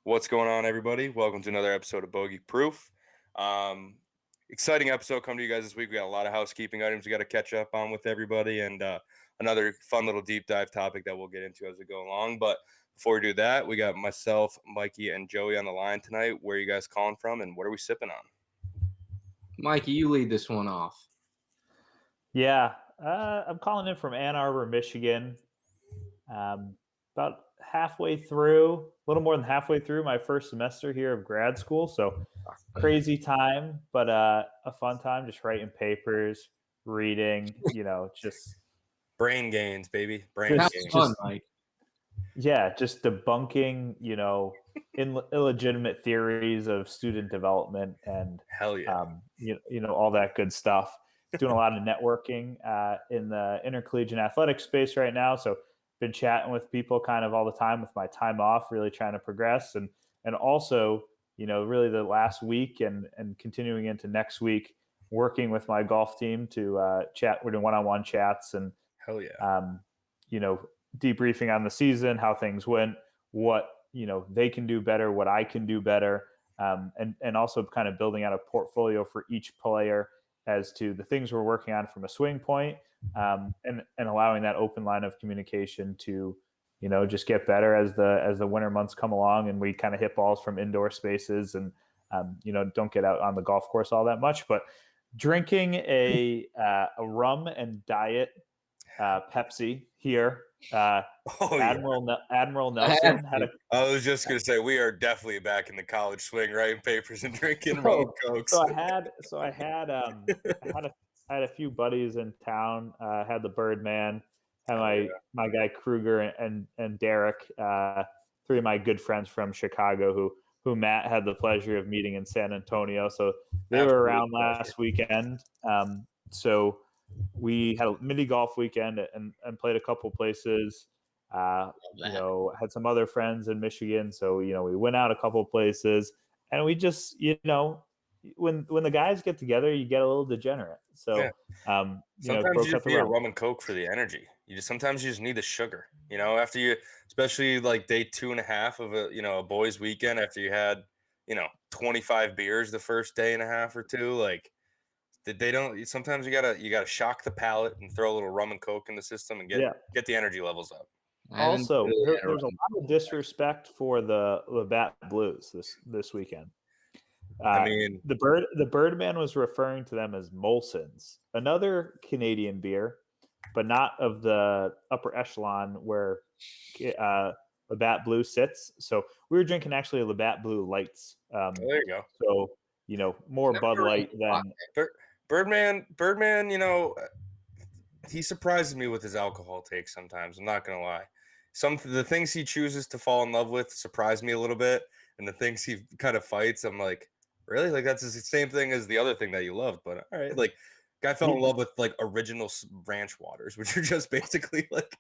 What's going on, everybody? Welcome to another episode of Bogey Proof. Exciting episode coming to you guys this week. We got a lot of housekeeping items we got to catch up on with everybody, and another fun little deep dive topic that we'll get into as we go along. But before we do that, we got myself, Mikey, and Joey on the line tonight. Where are you guys calling from, and what are we sipping on? Mikey, you lead this one off. Yeah, I'm calling in from Ann Arbor, Michigan. About halfway through, a little more than halfway through my first semester here of grad school. So crazy time, but a fun time, just writing papers, reading, just Brain gains, baby. Brain That's gains. fun, Mike. Yeah, just debunking, illegitimate theories of student development and Hell yeah. all that good stuff. Doing a lot of networking in the intercollegiate athletic space right now. So been chatting with people kind of all the time with my time off, really trying to progress. And also, really the last week and continuing into next week, working with my golf team to chat. We're doing one-on-one chats and, Hell yeah. Debriefing on the season, how things went, what, they can do better, what I can do better. And also kind of building out a portfolio for each player as to the things we're working on from a swing point, and allowing that open line of communication to, just get better as the winter months come along and we kind of hit balls from indoor spaces and, don't get out on the golf course all that much. But drinking a rum and diet Pepsi here. Admiral Nelson had a. I was just gonna say we are definitely back in the college swing, writing papers and drinking rum and cokes. I had a few buddies in town. Had the Birdman, had my guy Kruger and Derek, three of my good friends from Chicago who Matt had the pleasure of meeting in San Antonio. So they were around last weekend. So we had a mini golf weekend and played a couple places. Had some other friends in Michigan, so we went out a couple places, and we just when the guys get together, you get a little degenerate. So sometimes you just need a rum and coke for the energy. Sometimes you just need the sugar. After you, especially like day 2.5 of a boys' weekend, after you had 25 beers the first day and a half or two, like. They don't. Sometimes you gotta shock the palate and throw a little rum and coke in the system and get the energy levels up. Also, there's a lot of disrespect for the Labatt Blues this weekend. The Birdman was referring to them as Molsons, another Canadian beer, but not of the upper echelon where Labatt Blue sits. So we were drinking actually Labatt Blue Lights. There you go. So more Bud Light than. Birdman, he surprises me with his alcohol takes sometimes. I'm not gonna lie. The things he chooses to fall in love with surprise me a little bit, and the things he kind of fights, I'm like, really? Like that's the same thing as the other thing that you loved. But all right, like guy fell in love with like original ranch waters, which are just basically like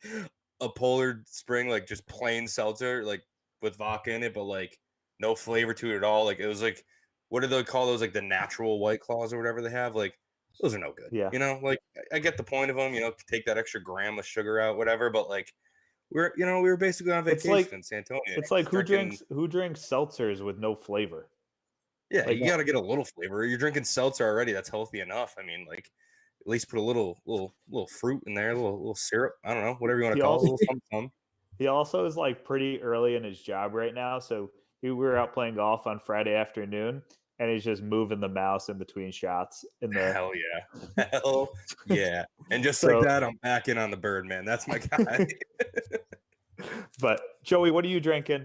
a Polar Spring, like just plain seltzer, like with vodka in it, but like no flavor to it at all. Like it was like. What do they call those? Like the natural White Claws or whatever they have. Like those are no good. Yeah. Like I get the point of them. Take that extra gram of sugar out, whatever. But like we were basically on vacation in San Antonio. It's like who drinks seltzers with no flavor? Yeah, you got to get a little flavor. You're drinking seltzer already. That's healthy enough. I mean, like at least put a little fruit in there, a little syrup. I don't know, whatever you want to call it. A little something. He also is like pretty early in his job right now, so we were out playing golf on Friday afternoon. And he's just moving the mouse in between shots. Hell yeah. And just like that, I'm back in on the Birdman. That's my guy. But, Joey, what are you drinking?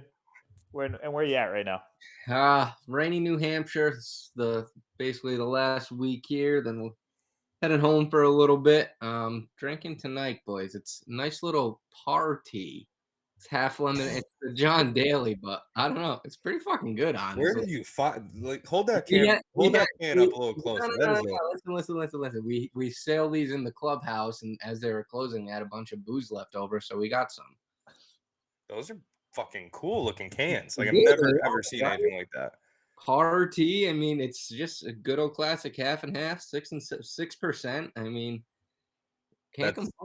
Where are you at right now? Rainy New Hampshire. It's basically the last week here. Then we'll heading home for a little bit. Drinking tonight, boys. It's a nice little party. It's half lemon. It's the John Daly, but I don't know. It's pretty fucking good, honestly. Where did you find? Like, hold that can up a little closer. No. Listen. We sell these in the clubhouse, and as they were closing, they had a bunch of booze left over, so we got some. Those are fucking cool looking cans. Like I've never ever seen anything like that. Party. I mean, it's just a good old classic half and half, 6%. I mean,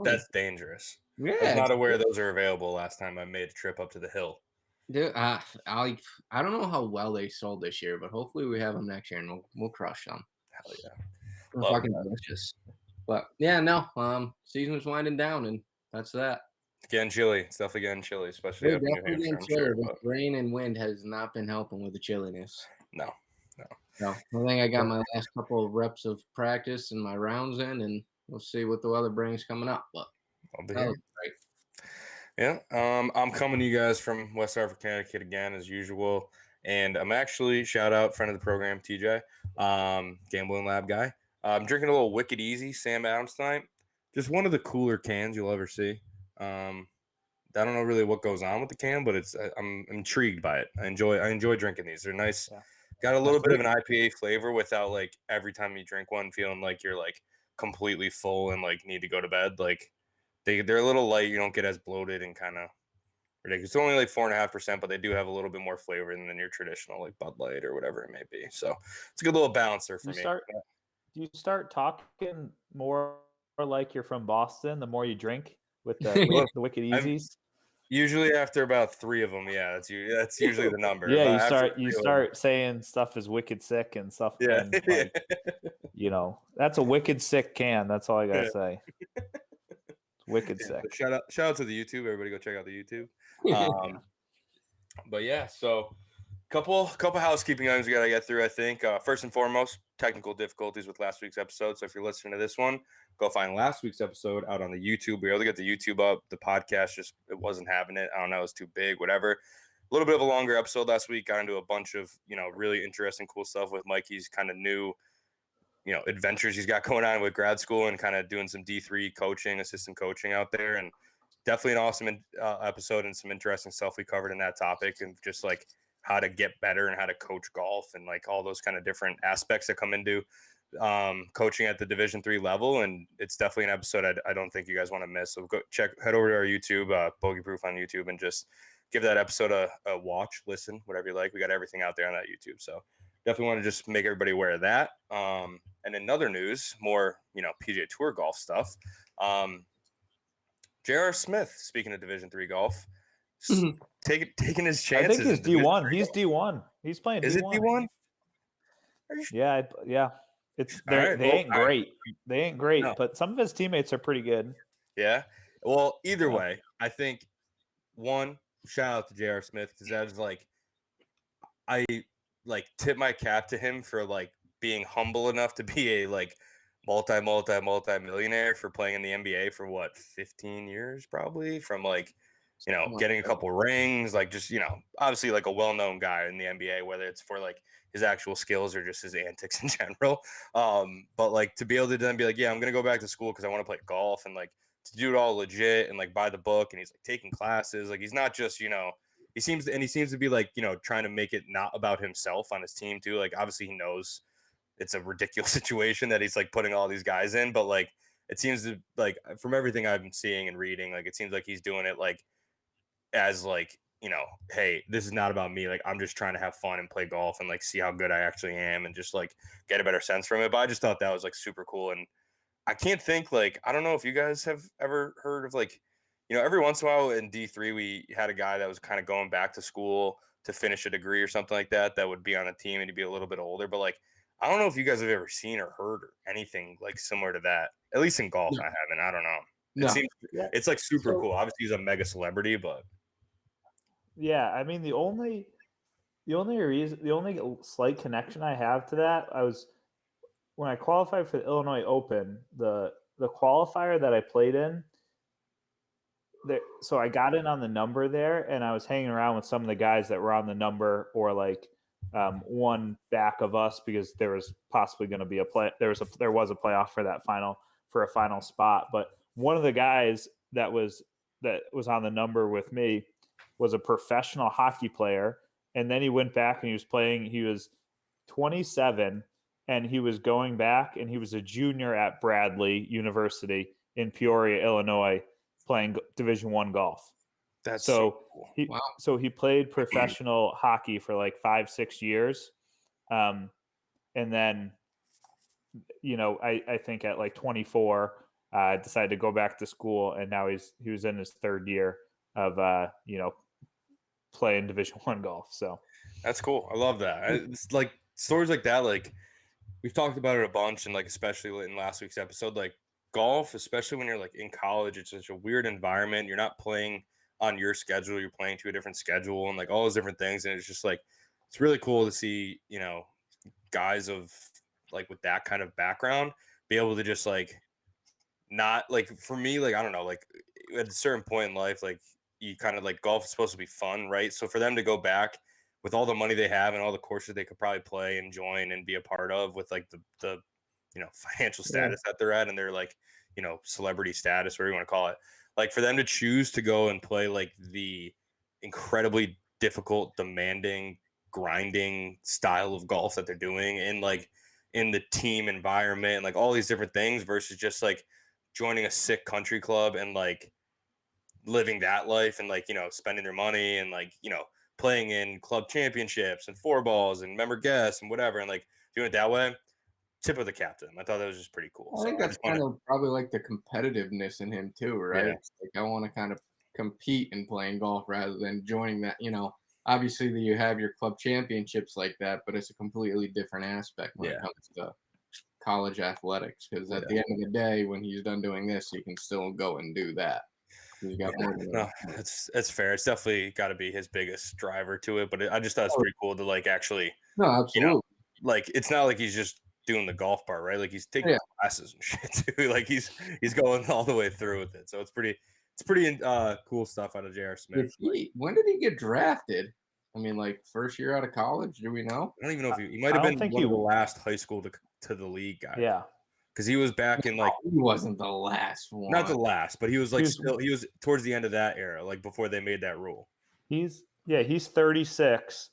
that's dangerous. Yeah, I was not aware those are available last time I made a trip up to the hill. Dude, I don't know how well they sold this year, but hopefully we have them next year and we'll crush them. Hell yeah. They're Love fucking delicious. But yeah, no, season's winding down and that's that. Getting chilly. It's definitely getting chilly, especially Dude, up in New definitely Hampshire, getting I'm chilly. sure. This But rain and wind has not been helping with the chilliness. no. So I think I got my last couple of reps of practice and my rounds in, and we'll see what the weather brings coming up. But I'll be that here. was great. Yeah. I'm coming to you guys from West Hartford, Connecticut again, as usual. And I'm actually, shout out, friend of the program, TJ, gambling lab guy. I'm drinking a little Wicked Easy Sam Adams tonight. Just one of the cooler cans you'll ever see. I don't know really what goes on with the can, but I'm intrigued by it. I enjoy drinking these. They're nice. Yeah. Got a little bit of an IPA flavor without like every time you drink one feeling like you're like completely full and like need to go to bed. Like they're a little light. You don't get as bloated and kind of ridiculous. It's only like 4.5%, but they do have a little bit more flavor than your traditional like Bud Light or whatever it may be. So it's a good little balancer for me. Do you start talking more like you're from Boston the more you drink with the Wicked Easies? Usually after about 3 of them, yeah, that's usually the number. Yeah, About you start saying stuff is wicked sick and stuff. Yeah. And like, that's a wicked sick can. That's all I gotta say. It's wicked sick. Shout out to the YouTube. Everybody go check out the YouTube. But yeah, so couple housekeeping items we gotta get through. I think first and foremost, technical difficulties with last week's episode. So if you're listening to this one, go find last week's episode out on the YouTube. We were able to get the YouTube up. The podcast it wasn't having it. I don't know, it was too big, whatever. A little bit of a longer episode last week. Got into a bunch of really interesting, cool stuff with Mikey's kind of new adventures he's got going on with grad school and kind of doing some D3 coaching, assistant coaching out there, and definitely an awesome episode and some interesting stuff we covered in that topic and just like how to get better and how to coach golf and like all those kind of different aspects that come into coaching at the Division 3 level. And it's definitely an episode I don't think you guys want to miss. So head over to our YouTube, Bogey Proof on YouTube, and just give that episode a watch, listen, whatever you like. We got everything out there on that YouTube. So definitely want to just make everybody aware of that. And in other news, more, PGA Tour golf stuff. J.R. Smith, speaking of Division 3 golf, taking his chances. I think he's D1. He's D1. He's playing D1. Is it D1? Yeah. They ain't great. They ain't great, but some of his teammates are pretty good. Yeah. Well, either way, I think one, shout out to J.R. Smith, because that is like, I like tip my cap to him for like being humble enough to be a like multi-millionaire for playing in the NBA for what, 15 years probably, from like getting a couple rings, like just obviously like a well-known guy in the NBA, whether it's for like his actual skills or just his antics in general. But like to be able to then be like, yeah, I'm gonna go back to school because I want to play golf, and like to do it all legit and like buy the book, and he's like taking classes, like he's not just he seems to be like trying to make it not about himself on his team too. Like obviously he knows it's a ridiculous situation that he's like putting all these guys in, but like it seems to, like, from everything I've been seeing and reading, like it seems like he's doing it like as like hey, this is not about me, like I'm just trying to have fun and play golf and like see how good I actually am and just like get a better sense from it. But I just thought that was like super cool. And I can't think, like, I don't know if you guys have ever heard of like every once in a while in D3 we had a guy that was kind of going back to school to finish a degree or something like that would be on a team and he'd be a little bit older. But like I don't know if you guys have ever seen or heard or anything like similar to that. At least in golf, I haven't. I don't know. It seems it's like super cool. Obviously, he's a mega celebrity, but yeah, I mean the only slight connection I have to that, when I qualified for the Illinois Open, the qualifier that I played in. So I got in on the number there, and I was hanging around with some of the guys that were on the number or like one back of us, because there was possibly going to be there was a playoff for a final spot. But one of the guys that was on the number with me was a professional hockey player, and then he went back and he was playing. He was 27, and he was going back, and he was a junior at Bradley University in Peoria, Illinois, playing Division I golf. That's so cool. So he played professional hockey for like 5-6 years. And then, I think at like 24, decided to go back to school, and now he was in his third year of, play in Division I golf. So That's cool. I love that. It's like stories like that. Like we've talked about it a bunch, and like especially in last week's episode, like golf, especially when you're like in college, it's such a weird environment. You're not playing on your schedule. You're playing to a different schedule, and like all those different things. And it's just like it's really cool to see, guys of like with that kind of background be able to just like not like for me, like I don't know, like at a certain point in life, like you kind of like golf is supposed to be fun, right? So for them to go back with all the money they have and all the courses they could probably play and join and be a part of with like the financial status that they're at and their like celebrity status, whatever you want to call it, like for them to choose to go and play like the incredibly difficult, demanding, grinding style of golf that they're doing in like in the team environment and like all these different things versus just like joining a sick country club and like living that life and like spending their money and like playing in club championships and four balls and member guests and whatever and like doing it that way. Tip of the captain. I thought that was just pretty cool. I think that's kind of probably like the competitiveness in him too, right? Yeah. It's like I want to kind of compete in playing golf rather than joining that. Obviously you have your club championships like that, but it's a completely different aspect when it comes to college athletics. Because at the end of the day, when he's done doing this, he can still go and do that. He's got more than No, it's fair. It's definitely got to be his biggest driver to it. But I just thought it's pretty cool to like actually, no, absolutely. Like it's not like he's just doing the golf part, right? Like he's taking classes and shit too. Like he's going all the way through with it. So it's pretty cool stuff out of J.R. Smith. When did he get drafted? I mean, like first year out of college? Do we know? I don't even know if he might have been one of the last high school to the league guy. Yeah, because he was back in like he wasn't the last one. Not the last, but he was like he was towards the end of that era, like before they made that rule. He's 36.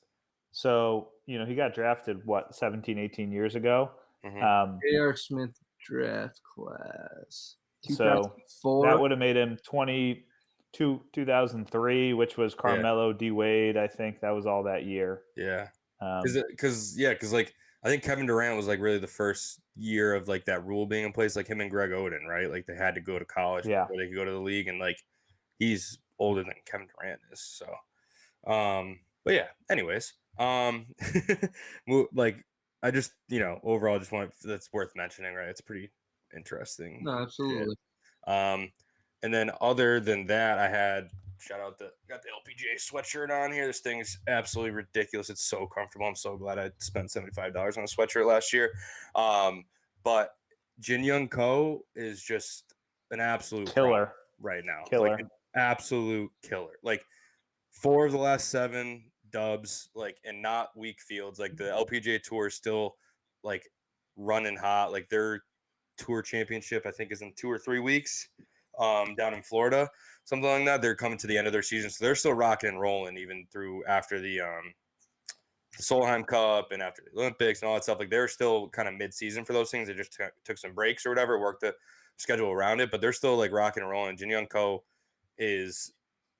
So, he got drafted, 17, 18 years ago. J.R. Smith draft class. 2004. So that would have made him 2003, which was Carmelo D. Wade. I think that was all that year. Yeah. Because like I think Kevin Durant was like really the first year of like that rule being in place, like him and Greg Oden, right? Like they had to go to college before they could go to the league, and like he's older than Kevin Durant is. So, but yeah. Anyways, like I just overall just want that's worth mentioning, right? It's pretty interesting. No, absolutely. And then other than that, I had got the LPGA sweatshirt on here. This thing's absolutely ridiculous. It's so comfortable. I'm so glad I spent $75 on a sweatshirt last year. But Jin Young Ko is just an absolute killer right now. Killer. Like an absolute killer. Like 4 of the last 7 dubs, like, and not weak fields. Like the LPGA Tour is still like running hot. Like their tour championship, I think, is in 2 or 3 weeks. Down in Florida, something like that. They're coming to the end of their season, so they're still rocking and rolling even through after the Solheim Cup and after the Olympics and all that stuff. Like they're still kind of mid-season for those things. They just took some breaks or whatever, worked the schedule around it, but they're still like rocking and rolling. Jin Young Ko is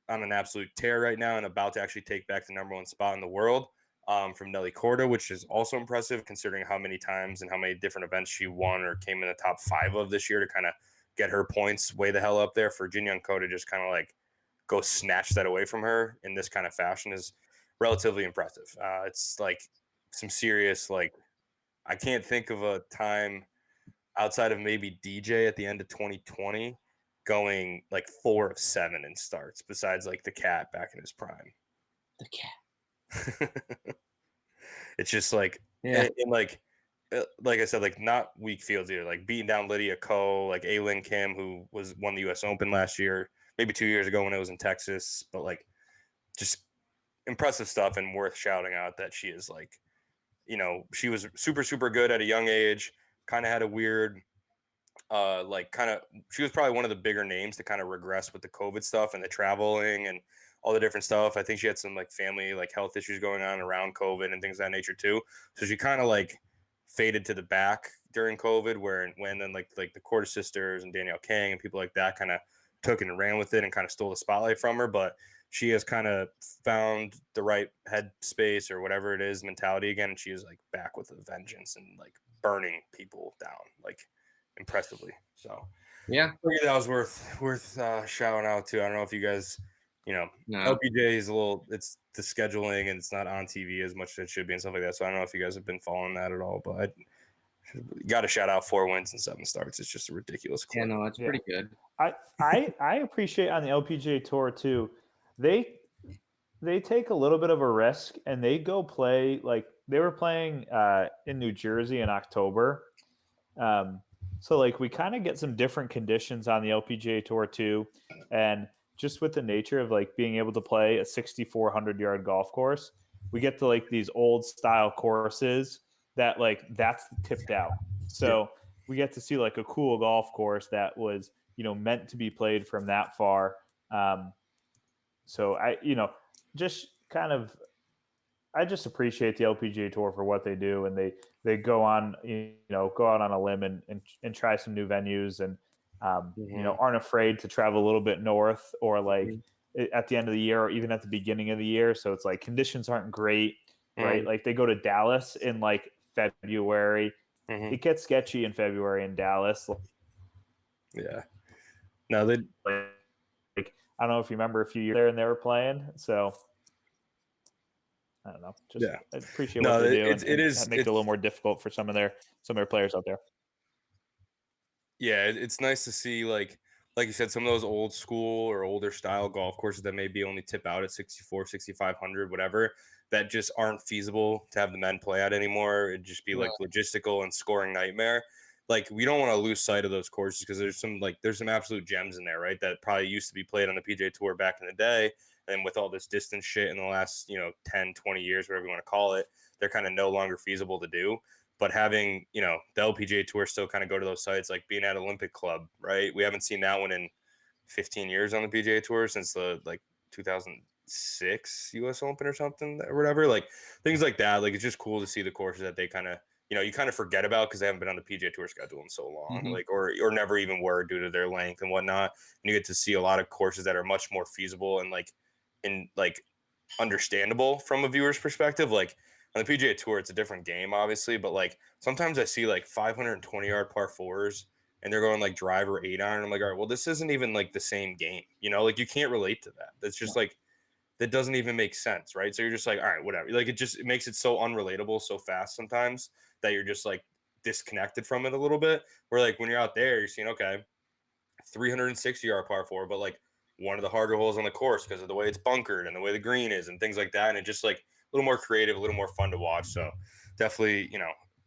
on an absolute tear right now and about to actually take back the #1 spot in the world from Nelly Korda, which is also impressive considering how many times and how many different events she won or came in the top 5 of this year to kind of get her points way the hell up there. For Jin Young Ko to just kind of like go snatch that away from her in this kind of fashion is relatively impressive. It's like some serious, like, I can't think of a time outside of maybe DJ at the end of 2020 going like 4 of 7 in starts besides like the cat back in his prime. The cat. It's just like, and like I said, like not weak fields either, like beating down Lydia Ko, like Aylin Kim, who won the US Open last year, maybe 2 years ago when it was in Texas, but like just impressive stuff and worth shouting out that she is like, she was super, super good at a young age, kind of had a weird, she was probably one of the bigger names to kind of regress with the COVID stuff and the traveling and all the different stuff. I think she had some like family, like health issues going on around COVID and things of that nature too. So she kind of like faded to the back during COVID, when then like the Korda sisters and Danielle Kang and people like that kind of took it and ran with it and kind of stole the spotlight from her. But she has kind of found the right headspace or whatever it is mentality again. And she is like back with a vengeance and like burning people down like impressively. So yeah, I figured that was worth shouting out to. I don't know if you guys, No. No. LPGA is it's the scheduling and it's not on TV as much as it should be and stuff like that. So I don't know if you guys have been following that at all, but got to shout out 4 wins and 7 starts. It's just a ridiculous clip. Yeah, no, that's pretty good. I appreciate on the LPGA Tour too. They take a little bit of a risk and they go play, like they were playing in New Jersey in October. So like we kind of get some different conditions on the LPGA Tour too, and just with the nature of like being able to play a 6,400-yard golf course, we get to like these old style courses that like that's tipped out. So we get to see like a cool golf course that was, you know, meant to be played from that far. So I, you know, just kind of, I just appreciate the LPGA Tour for what they do, and they go on, you know, go out on a limb and try some new venues, and you know, aren't afraid to travel a little bit north or like at the end of the year or even at the beginning of the year. So it's like conditions aren't great, right? Like they go to Dallas in like February. It gets sketchy in February in Dallas. Yeah. No, they like I don't know if you remember a few years there and they were playing. So I don't know. Just I appreciate what they do. It is make it a little more difficult for some of their players out there. Yeah, it's nice to see like you said, some of those old school or older style golf courses that maybe only tip out at 64, 6,500, whatever, that just aren't feasible to have the men play at anymore. It'd just be like logistical and scoring nightmare. Like we don't want to lose sight of those courses because there's some absolute gems in there, right? That probably used to be played on the PGA Tour back in the day. And with all this distance shit in the last, 10, 20 years, whatever you want to call it, they're kind of no longer feasible to do. But having, the LPGA Tour still kind of go to those sites, like being at Olympic Club, right? We haven't seen that one in 15 years on the PGA Tour since the 2006 U.S. Open or something or whatever. Like things like that. Like it's just cool to see the courses that they kind of, you kind of forget about because they haven't been on the PGA Tour schedule in so long, or never even were due to their length and whatnot. And you get to see a lot of courses that are much more feasible and understandable from a viewer's perspective. Like on the PGA Tour, it's a different game, obviously, but like sometimes I see like 520-yard par fours and they're going like driver 8-iron. I'm like, all right, well, this isn't even like the same game, like you can't relate to that. That's just like, that doesn't even make sense, right? So you're just like, all right, whatever. Like it makes it so unrelatable so fast sometimes that you're just like disconnected from it a little bit. Where like when you're out there, you're seeing, okay, 360-yard par four, but like one of the harder holes on the course because of the way it's bunkered and the way the green is and things like that. And it just like a little more creative, a little more fun to watch. So definitely,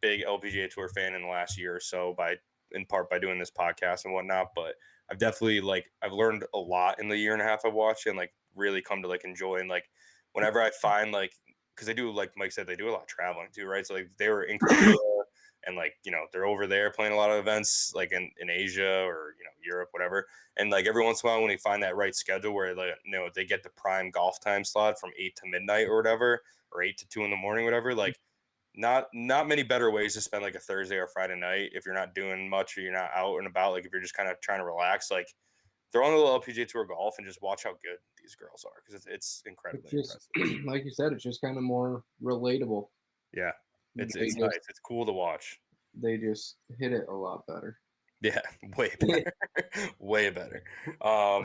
big LPGA Tour fan in the last year or so in part by doing this podcast and whatnot. But I've definitely I've learned a lot in the year and a half I've watched and like really come to like enjoy. And like whenever I find because they do, like Mike said, they do a lot of traveling too, right? So like they were in Korea and they're over there playing a lot of events like in Asia or Europe, whatever. And like every once in a while when you find that right schedule where they get the prime golf time slot from 8 to midnight or whatever, or 8 to 2 in the morning, whatever, like not many better ways to spend like a Thursday or Friday night if you're not doing much or you're not out and about. Like if you're just kind of trying to relax, like throw on a little LPGA Tour golf and just watch how good these girls are because it's incredibly impressive. Like you said, it's just kind of more relatable. Yeah, it's nice. It's cool to watch. They just hit it a lot better. Yeah, way better. Way better. I'll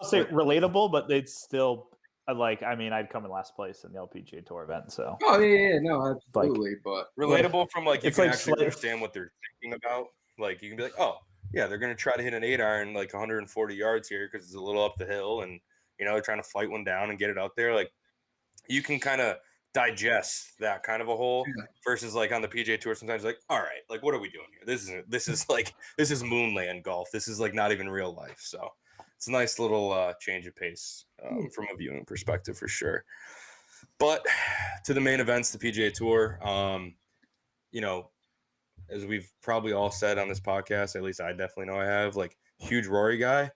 say relatable, but it's still I'd come in last place in the LPGA Tour event. So no, absolutely. But relatable from you can actually understand what they're thinking about. Like you can be like, oh yeah, they're gonna try to hit an 8-iron 140 yards here because it's a little up the hill, and they're trying to fight one down and get it out there. Like you can kind of digest that kind of a hole versus on the PGA Tour sometimes all right, what are we doing here? This is moonland golf. This is not even real life. So it's a nice little change of pace from a viewing perspective for sure. But to the main events, the PGA Tour, as we've probably all said on this podcast, at least I definitely know I have, huge Rory guy.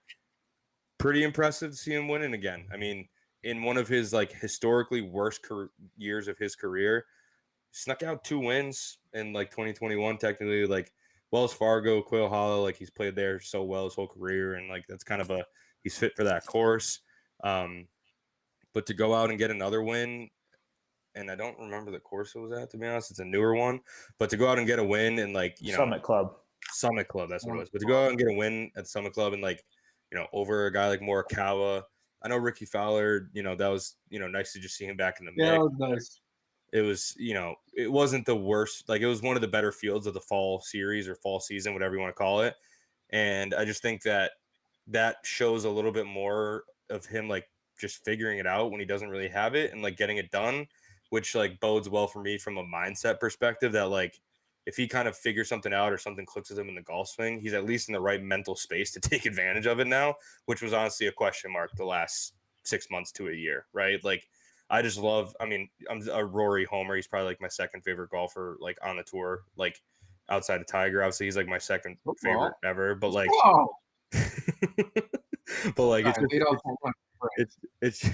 Pretty impressive to see him winning again. I mean, in one of his historically worst years of his career, snuck out 2 wins in 2021. Technically, Wells Fargo, Quail Hollow, he's played there so well his whole career, and that's kind of he's fit for that course. But to go out and get another win, and I don't remember the course it was at, to be honest. It's a newer one, but to go out and get a win and Summit Club, that's what it was. But to go out and get a win at Summit Club and over a guy like Morikawa, I know Ricky Fowler, that was, nice to just see him back in the Yeah, mix. that was nice. It was, it wasn't the worst. Like, it was one of the better fields of the fall series or fall season, whatever you want to call it. And I just think that shows a little bit more of him, like, just figuring it out when he doesn't really have it and, like, getting it done, which, like, bodes well for me from a mindset perspective that, like, if he kind of figures something out or something clicks with him in the golf swing, he's at least in the right mental space to take advantage of it now, which was honestly a question mark the last 6 months to a year, right? Like, I just love, I mean, I'm a Rory homer. He's probably like my second favorite golfer, like, on the tour, like, outside of Tiger. Obviously, he's like my second favorite ever, but like, but like, it's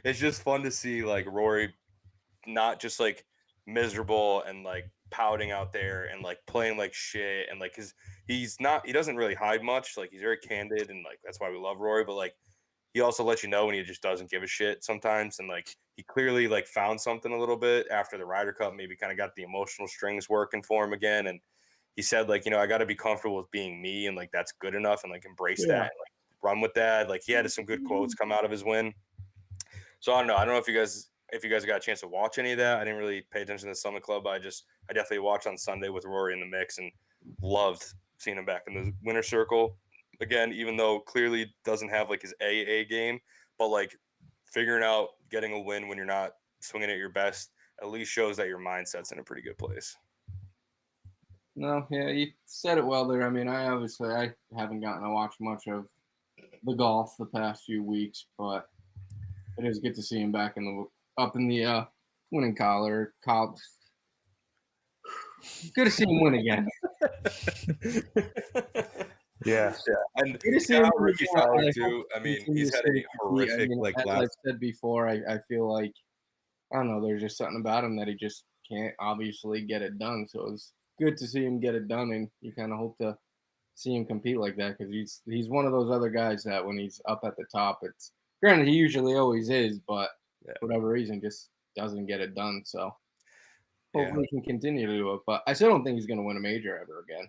it's just fun to see, like, Rory not just like miserable and like pouting out there and like playing like shit, and like, cause he doesn't really hide much. Like, he's very candid, and like, that's why we love Rory, but like, he also lets you know when he just doesn't give a shit sometimes. And like, he clearly like found something a little bit after the Ryder Cup, maybe kind of got the emotional strings working for him again. And he said, like, I got to be comfortable with being me, and like, that's good enough, and like, embrace that, and like, run with that. Like, he had some good quotes come out of his win. So I don't know. I don't know if you guys got a chance to watch any of that. I didn't really pay attention to the Summit Club. I definitely watched on Sunday with Rory in the mix and loved seeing him back in the winner circle again, even though clearly doesn't have like his AA game, but like, figuring out getting a win when you're not swinging at your best at least shows that your mindset's in a pretty good place. No, yeah, you said it well there. I mean, I haven't gotten to watch much of the golf the past few weeks, but it is good to see him back up in the winning collar. Good to see him win again. Yeah. And good to see him Ricky Fowler too. I mean, he's had a horrific as I've said before, I feel like, I don't know, there's just something about him that he just can't obviously get it done. So it's good to see him get it done, and you kind of hope to see him compete like that, because he's one of those other guys that when he's up at the top, it's granted he usually always is, but for whatever reason just doesn't get it done. So hopefully he can continue to do it, but I still don't think he's going to win a major ever again.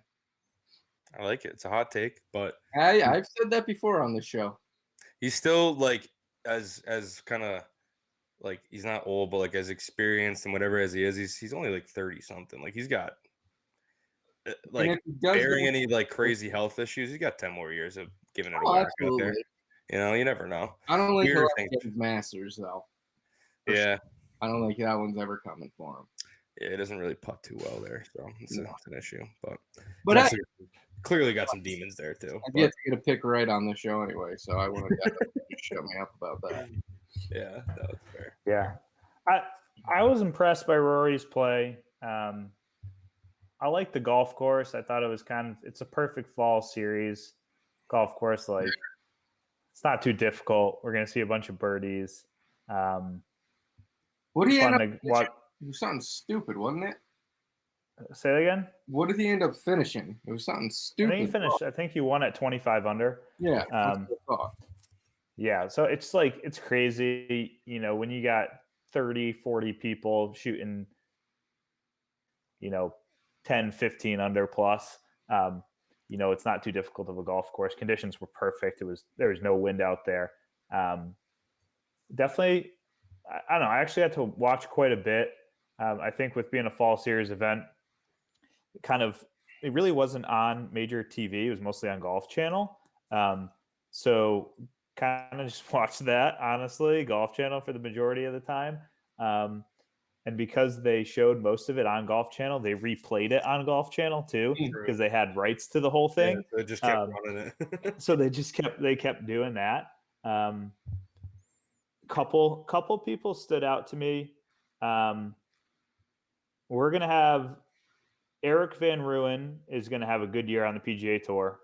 I like it. It's a hot take, but I've said that before on the show. He's still like as kind of like, he's not old, but like as experienced and whatever as he is, he's only like 30 something. Like, he's got like, bearing any like crazy health issues, he's got 10 more years of giving it a whack out there. You never know. I don't like his Masters though. Yeah, I don't think that one's ever coming for him. Yeah, it doesn't really putt too well there, so it's an issue. But clearly got some demons there too. I get to get a pick right on the show anyway, so I want to shut me up about that. Yeah, that was fair. Yeah, I was impressed by Rory's play. I like the golf course. I thought it was it's a perfect fall series golf course. Like, it's not too difficult. We're gonna see a bunch of birdies. What do you end up? It was something stupid, wasn't it? Say that again. What did he end up finishing? It was something stupid. I think he won at 25 under. Yeah. Yeah. So it's like, it's crazy, when you got 30, 40 people shooting, 10, 15 under plus, it's not too difficult of a golf course. Conditions were perfect. There was no wind out there. Definitely, I don't know. I actually had to watch quite a bit. I think with being a fall series event, it really wasn't on major TV. It was mostly on Golf Channel. So kind of just watched that, honestly, Golf Channel for the majority of the time. And because they showed most of it on Golf Channel, they replayed it on Golf Channel too, because they had rights to the whole thing. Yeah, they just kept running it. So they kept doing that. Couple people stood out to me. We're going to have Eric Van Rooyen is going to have a good year on the PGA Tour.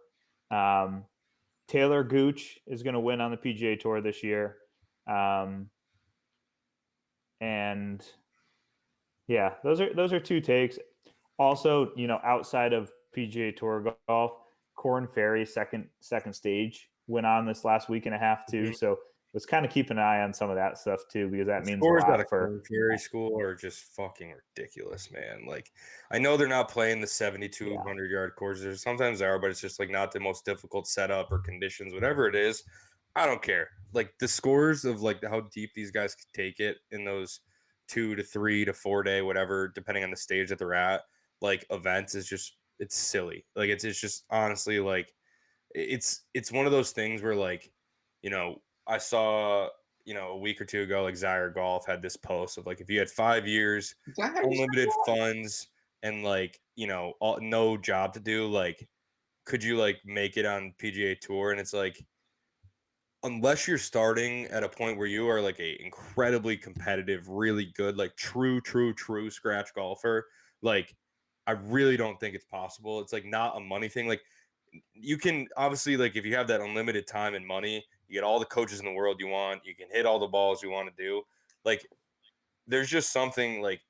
Taylor Gooch is going to win on the PGA Tour this year. And yeah, those are two takes. Also, outside of PGA Tour golf, Corn Ferry second stage went on this last week and a half too. Mm-hmm. So was kind of keeping an eye on some of that stuff too, because that means a lot for Corn Ferry school are just fucking ridiculous, man. Like, I know they're not playing the 7,200 yard courses. Sometimes they are, but it's just like not the most difficult setup or conditions, whatever it is. I don't care. Like the scores of like how deep these guys could take it in those 2 to 3 to 4 day, whatever, depending on the stage that they're at, like events is just it's silly. Like it's just honestly like it's one of those things where like, I saw, a week or two ago, like Zyre Golf had this post of like if you had 5 years, Is that how you say unlimited that? funds, and like, no job to do, like could you like make it on PGA Tour? And it's like unless you're starting at a point where you are like a incredibly competitive, really good, like true scratch golfer, like I really don't think it's possible. It's like not a money thing. Like you can obviously like if you have that unlimited time and money, you get all the coaches in the world you want, you can hit all the balls you want to do. Like there's just something like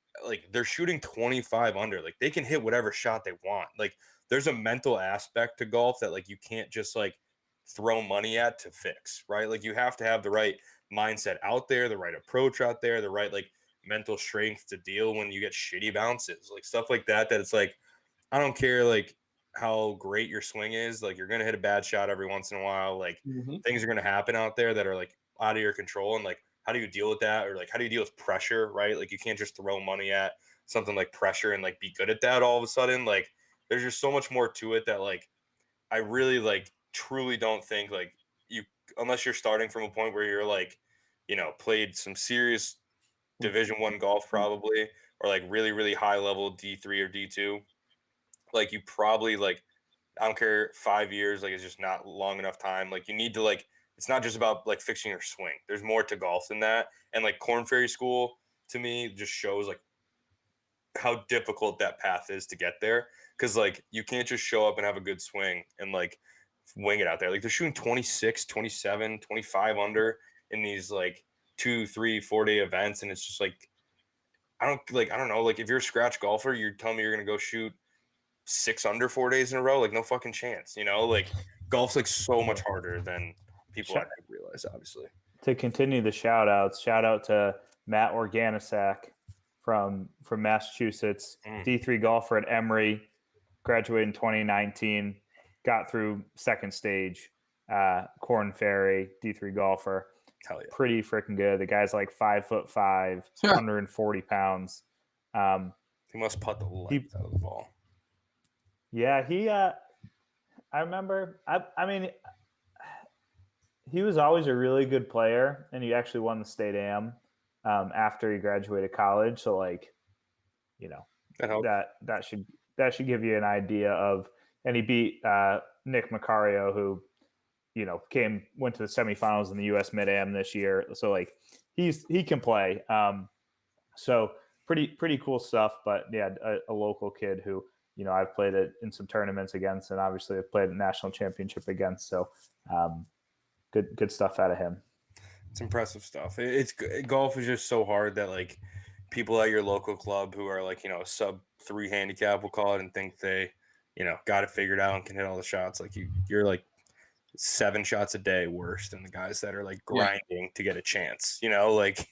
they're shooting 25 under. Like they can hit whatever shot they want. Like there's a mental aspect to golf that like you can't just like throw money at to fix, right? Like you have to have the right mindset out there, the right approach out there, the right like mental strength to deal when you get shitty bounces, like stuff like that. That it's like I don't care like how great your swing is, like you're gonna hit a bad shot every once in a while. Like Mhm. things are gonna happen out there that are like out of your control, and like how do you deal with that, or like how do you deal with pressure, right? Like you can't just throw money at something like pressure and like be good at that all of a sudden. Like there's just so much more to it that like I really like truly don't think like you unless you're starting from a point where you're like, played some serious Division 1 golf probably, or like really high level D3 or D2. Like you probably like I don't care 5 years, like it's just not long enough time. Like you need to like it's not just about like fixing your swing. There's more to golf than that. And like Corn Ferry School to me just shows like how difficult that path is to get there. Cause like you can't just show up and have a good swing and like wing it out there. Like they're shooting 26, 27, 25 under in these like 2, 3, 4 day events. And it's just like I don't know. Like if you're a scratch golfer, you're telling me you're gonna go shoot 6 under 4 days in a row, like no fucking chance, like golf's like so much harder than people I think realize, obviously. To continue the shout outs, shout out to Matt Organisak from Massachusetts, Mm, D3 golfer at Emory, graduated in 2019, got through second stage, Corn Ferry, D3 golfer. hell yeah. Pretty freaking good. The guy's like 5'5", 140 pounds. He must putt the life He, out of the ball. yeah, I remember, I mean, he was always a really good player, and he actually won the state am after he graduated college. So, like, That helps. that should give you an idea of. And he beat Nick Macario, who went to the semifinals in the U.S. Mid Am this year. So, like, he can play. So pretty cool stuff. But yeah, a local kid who I've played it in some tournaments against, and obviously I've played a national championship against. So good stuff out of him. It's impressive stuff. It's golf is just so hard that like people at your local club who are like sub 3 handicap, we'll call it, and think they got it figured out and can hit all the shots. Like you're like 7 shots a day worse than the guys that are like Yeah. grinding to get a chance, like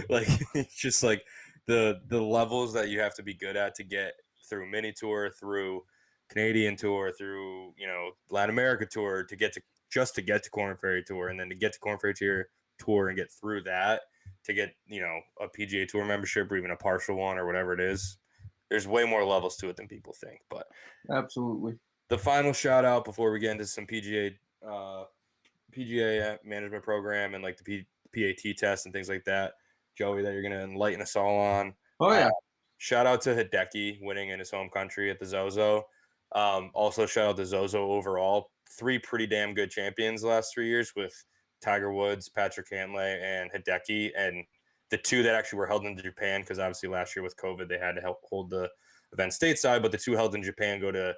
like it's just like the levels that you have to be good at to get through mini tour, through Canadian tour, through Latin America tour, to get to Corn Ferry Tour, and then to get to Corn Ferry Tour and get through that to get a PGA Tour membership or even a partial one or whatever it is. There's way more levels to it than people think. But Absolutely. the final shout out before we get into some PGA management program and like the PAT test and things like that, Joey, that you're going to enlighten us all on. Oh yeah. Shout out to Hideki winning in his home country at the Zozo. Also shout out to Zozo overall. 3 pretty damn good champions the last 3 years with Tiger Woods, Patrick Cantlay, and Hideki, and the 2 that actually were held in Japan, because obviously last year with COVID they had to help hold the event stateside, but the 2 held in Japan go to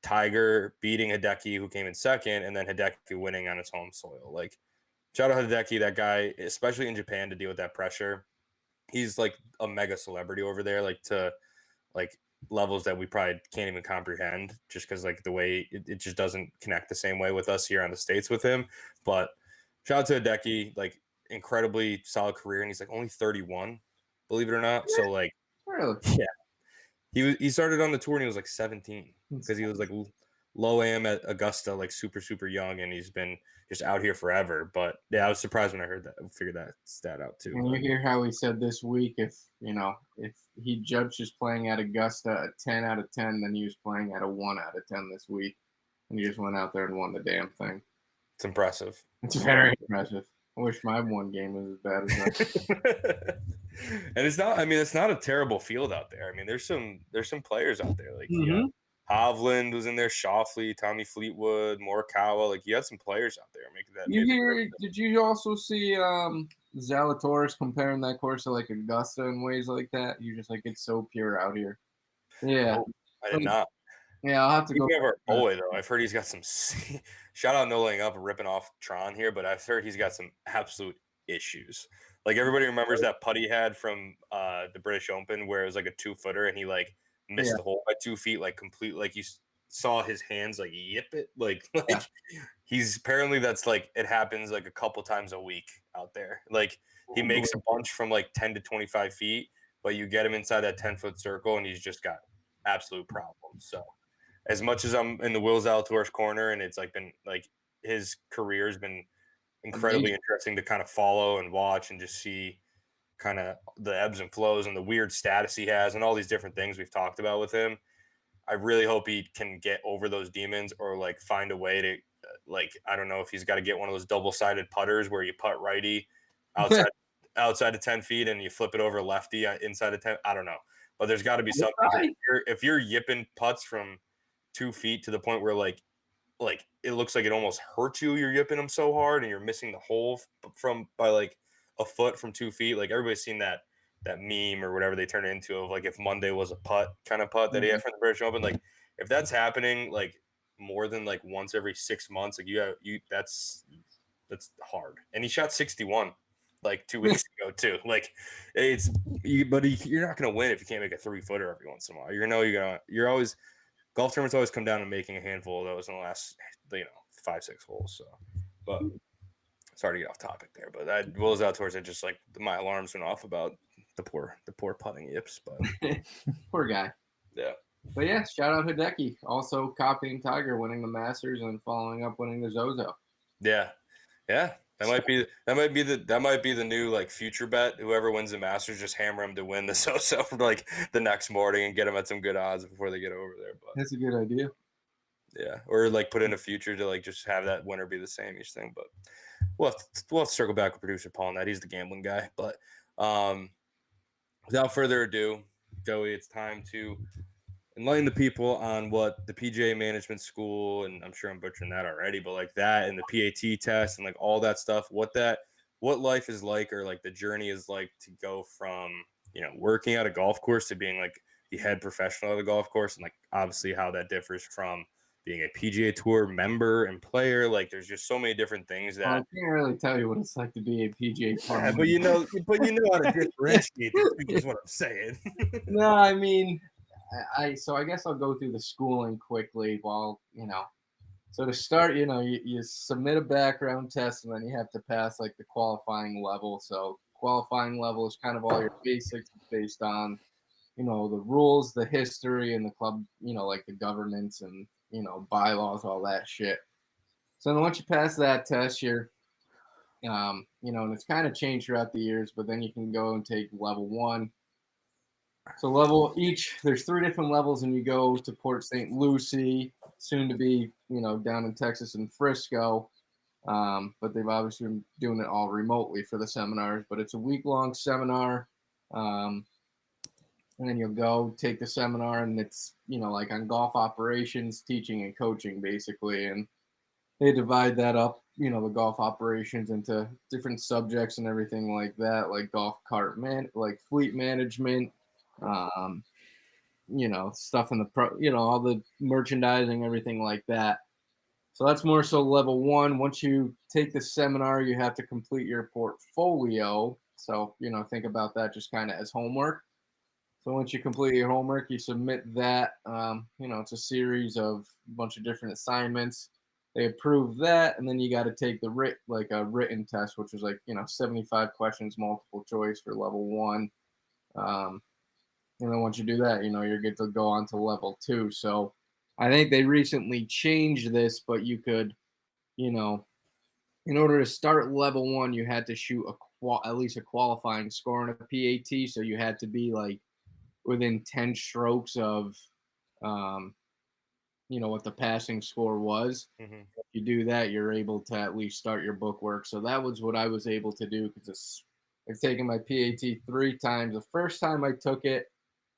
Tiger beating Hideki, who came in second, and then Hideki winning on his home soil. Like, shout out to Hideki, that guy, especially in Japan, to deal with that pressure. He's like a mega celebrity over there, like to like levels that we probably can't even comprehend, just because like the way it just doesn't connect the same way with us here on the States with him. But shout out to Hideki, like incredibly solid career, and he's like only 31, believe it or not. So like, Really? yeah, he started on the tour and he was like 17 because he was like low AM at Augusta, like super young, and he's been just out here forever. But yeah, I was surprised when I heard that. I figured that stat out too. And you hear how he said this week, if he judged his playing at Augusta a 10 out of 10, then he was playing at a 1 out of 10 this week, and he just went out there and won the damn thing. It's impressive. It's very impressive. I wish my one game was as bad as that. And it's not. I mean, it's not a terrible field out there. I mean, there's some players out there like Hovland was in there, Shoffley, Tommy Fleetwood, Morikawa. Like you had some players out there making that. Did you also see Zalatoris comparing that course to like Augusta in ways like that? You're just like, it's so pure out here. Yeah, no, I did not. Yeah, I'll have to go. Our boy though, I've heard he's got some. Shout out No Laying Up and ripping off Tron here, but I've heard he's got some absolute issues. Like everybody remembers that putt he had from the British Open where it was like a 2-footer and he like missed the hole by 2 feet, like complete. Like you saw his hands like yip it, like he's apparently that's like it happens like a couple times a week out there. Like he makes a bunch from like 10 to 25 feet, but you get him inside that 10-foot circle and he's just got absolute problems. So as much as I'm in the Will Zalatoris corner and it's like been like his career has been incredibly interesting to kind of follow and watch and just see kind of the ebbs and flows and the weird status he has and all these different things we've talked about with him. I really hope he can get over those demons or like find a way to like, I don't know if he's got to get one of those double-sided putters where you putt righty outside of 10 feet and you flip it over lefty inside of 10. I don't know, but there's got to be something. If you're yipping putts from 2 feet to the point where like it looks like it almost hurts you, you're yipping them so hard and you're missing the hole by like a foot from 2 feet. Like everybody's seen that meme or whatever they turn it into of like if Monday was a putt that he had from the British Open. Like if that's happening like more than like once every 6 months, like that's hard. And he shot 61 like 2 weeks ago too. Like you're not gonna win if you can't make a 3-footer every once in a while. You're always golf tournaments always come down to making a handful of those in the last 5-6 holes. So, but sorry to get off topic there, but that Will Zalatoris, just like my alarms went off about the poor putting yips, but poor guy. Yeah. But yeah, shout out Hideki, also copying Tiger, winning the Masters and following up winning the Zozo. Yeah. That might be the new like future bet. Whoever wins the Masters, just hammer him to win the Zozo for like the next morning and get them at some good odds before they get over there. But that's a good idea. Yeah, or like put in a future to like just have that winner be the same each thing. But we'll have to circle back with producer Paul on that. He's the gambling guy. But without further ado, Joey, it's time to enlighten the people on what the PGA Management School, and I'm sure I'm butchering that already, but like that and the PAT test and like all that stuff, what life is like, or like the journey is like to go from, working at a golf course to being like the head professional at a golf course, and like obviously how that differs from being a PGA Tour member and player. Like there's just so many different things that I can't really tell you what it's like to be a PGA Tour. Yeah, but you know how to differentiate the two is what I'm saying. No, I mean, so I guess I'll go through the schooling quickly while, so to start, you submit a background test and then you have to pass like the qualifying level. So qualifying level is kind of all your basics based on, the rules, the history, and the club, like the governance and, bylaws, all that shit. So then once you pass that test, you're, and it's kind of changed throughout the years, but then you can go and take level 1. So there's 3 different levels, and you go to Port St. Lucie, soon to be, down in Texas and Frisco. But they've obviously been doing it all remotely for the seminars, but it's a week-long seminar. And then you'll go take the seminar, and it's, like on golf operations, teaching and coaching basically. And they divide that up, the golf operations into different subjects and everything like that, like golf cart like fleet management, stuff in the all the merchandising, everything like that. So that's more so level 1. Once you take the seminar, you have to complete your portfolio. So, think about that just kind of as homework. So once you complete your homework, you submit that. It's a series of a bunch of different assignments. They approve that, and then you got to take the written test, which is 75 questions, multiple choice for level 1. And then once you do that, you're good to go on to level 2. So I think they recently changed this, but you could, you know, in order to start level 1, you had to shoot at least a qualifying score on a PAT. So you had to be like within 10 strokes of, um, what the passing score was. Hmm. If you do that, you're able to at least start your book work. So that was what I was able to do because I've taken my PAT 3 times. The first time I took it,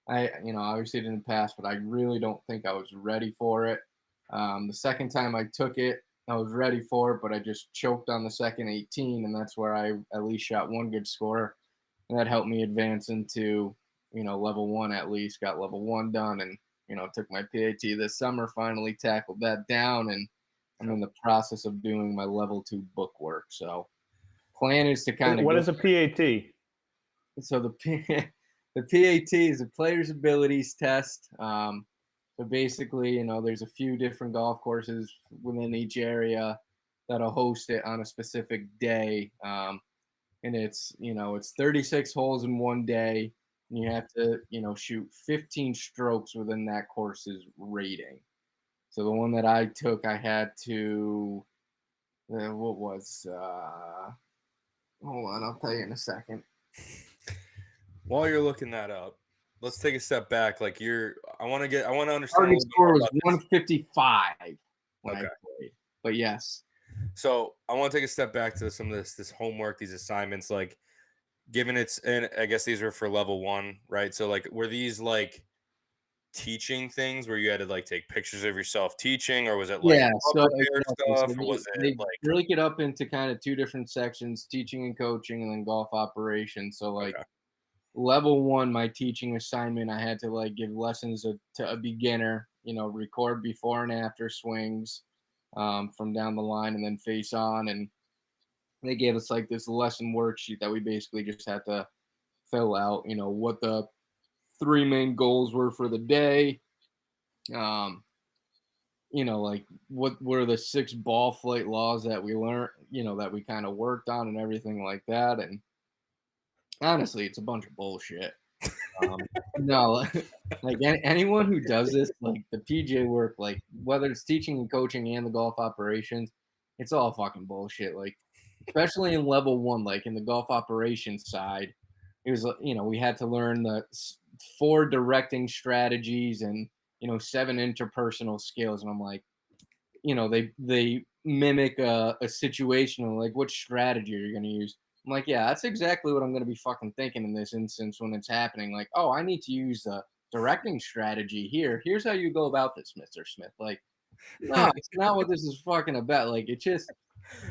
I, obviously didn't pass, but I really don't think I was ready for it. The second time I took it, I was ready for it, but I just choked on the second 18, and that's where I at least shot one good score, and that helped me advance into, level 1 at least. Got level 1 done, and took my PAT this summer. Finally tackled that down, and I'm in the process of doing my level 2 book work. So, plan is to kind of What go. is a PAT? So the PAT is a player's abilities test. So basically, there's a few different golf courses within each area that'll host it on a specific day. And it's 36 holes in one day. And you have to, shoot 15 strokes within that course's rating. So the one that I took, I had to, hold on, I'll tell you in a second. While you're looking that up, let's take a step back. Like I want to understand a Target little bit score more was about this. 155 when I Okay. played. But yes. So I want to take a step back to some of this homework, these assignments, like given and I guess these are for level 1, right? So like were these like teaching things where you had to like take pictures of yourself teaching, or was it like Yeah, so prepared exactly. So stuff, or was it they like break it up into kind of two different sections, teaching and coaching, and then golf operations. So like okay, level 1, my teaching assignment, I had to like give lessons to a beginner, record before and after swings from down the line and then face on. And they gave us like this lesson worksheet that we basically just had to fill out, what the 3 main goals were for the day. Um, like what were the 6 ball flight laws that we learned, that we kind of worked on and everything like that. And honestly, it's a bunch of bullshit. No, like anyone who does this, like the PGA work, like whether it's teaching and coaching and the golf operations, it's all fucking bullshit. Like, especially in level 1, like in the golf operations side, it was, we had to learn the 4 directing strategies and, 7 interpersonal skills. And I'm like, they mimic a situational, like what strategy are you going to use? I'm like, yeah, that's exactly what I'm going to be fucking thinking in this instance when it's happening. Like, oh, I need to use the directing strategy here. Here's how you go about this, Mr. Smith. Like, no, it's not what this is fucking about. Like, it just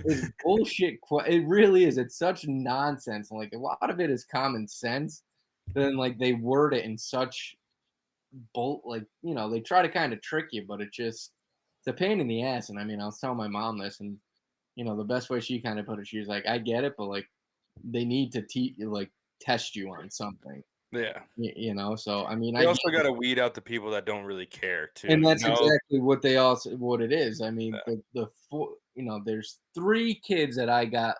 is bullshit. It really is. It's such nonsense. And like a lot of it is common sense. Then like they word it in such like they try to kind of trick you, but it's a pain in the ass. And I mean, I was telling my mom this, and the best way she kind of put it, she was like, I get it, but like they need to teach you, like test you on something. yeah. So I mean, They I also get got it. to weed out the people that don't really care too. And that's You know? exactly what it is. I mean, Yeah. the four, there's 3 kids that I got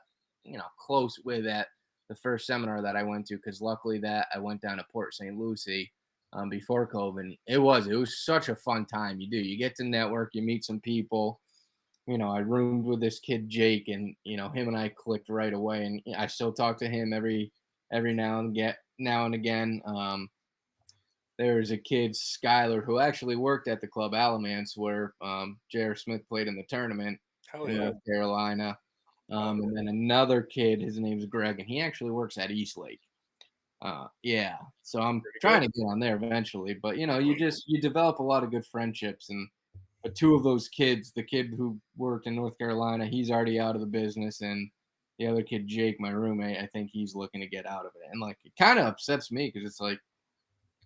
close with at the first seminar that I went to, because luckily that I went down to Port St. Lucie before COVID. It was such a fun time. You get to network, you meet some people. I roomed with this kid Jake, and him and I clicked right away, and I still talk to him every now and again. There's a kid, Skylar, who actually worked at the club Alamance where J.R. Smith played in the tournament Hell in yeah. North Carolina. Oh, And then another kid, his name's Greg, and he actually works at Eastlake. Yeah, so I'm pretty trying good. to get on there eventually. But you develop a lot of good friendships, and but 2 of those kids, the kid who worked in North Carolina, he's already out of the business, and the other kid, Jake, my roommate, I think he's looking to get out of it. And like it kind of upsets me because it's like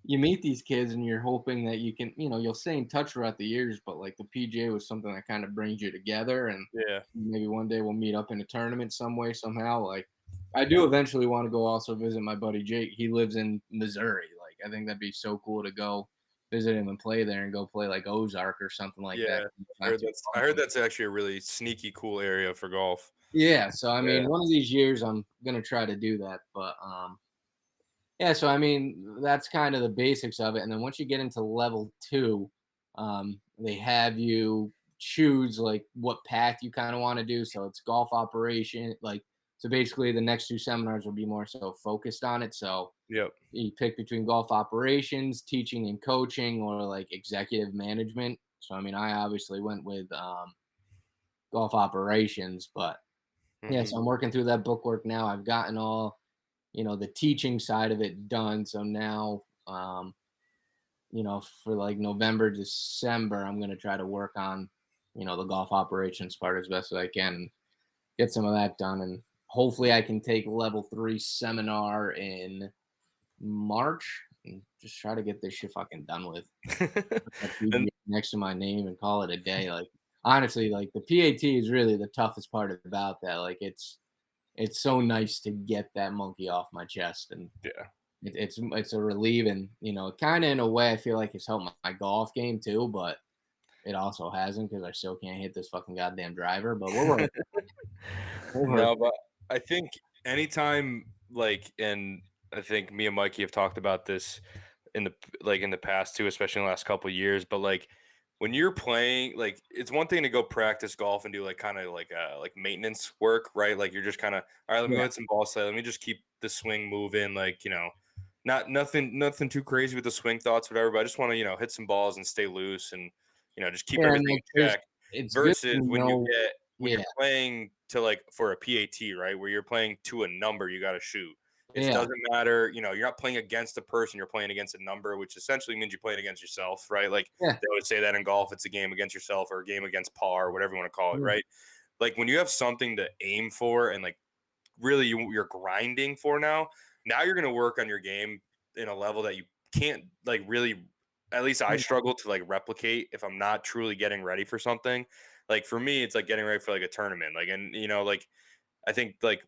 you meet these kids and you're hoping that you can, you'll stay in touch throughout the years, but like the PGA was something that kind of brings you together, and Yeah. maybe one day we'll meet up in a tournament some way, somehow. Like I do eventually want to go also visit my buddy Jake. He lives in Missouri. Like I think that'd be so cool to go visit him and play there and go play like Ozark or something like that. Yeah. It's I not heard too that's far from me. actually a really sneaky cool area for golf. Yeah, so I Yeah. mean, one of these years I'm gonna try to do that. But yeah, so I mean, that's kind of the basics of it. And then once you get into level 2, they have you choose like what path you kind of want to do. So it's golf operation, like so basically the next two seminars will be more so focused on it. So Yep. you pick between golf operations, teaching and coaching, or like executive management. So I mean, I obviously went with golf operations, but yeah, Hmm. so I'm working through that bookwork now. I've gotten all, the teaching side of it done. So now, for like November, December, I'm gonna try to work on, the golf operations part as best as I can and get some of that done. And hopefully I can take level 3 seminar in March and just try to get this shit fucking done with. Put that And PGA next to my name and call it a day. Like honestly, like the PAT is really the toughest part about that. Like it's so nice to get that monkey off my chest, and yeah. it's a relief, and kind of in a way I feel like it's helped my golf game too, but it also hasn't because I still can't hit this fucking goddamn driver. But we're working. We're No, working. but I think anytime like, and I think me and Mikey have talked about this in the past too, especially in the last couple of years. But like when you're playing, like it's one thing to go practice golf and do like kind of like maintenance work, right? Like you're just kind of all right. Let me go Yeah, hit some ball slide. Let me just keep the swing moving. Like not nothing too crazy with the swing thoughts, whatever. But I just want to hit some balls and stay loose and just keep yeah, and everything like in check. it's good to Versus know. when you're Yeah, playing to like for a PAT, right? Where you're playing to a number you got to shoot. It yeah, doesn't matter, you're not playing against a person, you're playing against a number, which essentially means you're playing against yourself, right? Like yeah, they always say that in golf, it's a game against yourself or a game against par, whatever you want to call it, yeah, right? Like when you have something to aim for and like really you're grinding for now you're going to work on your game in a level that you can't like really, at least I yeah. struggle to like replicate if I'm not truly getting ready for something. Like for me, it's like getting ready for like a tournament. Like, and like I think like,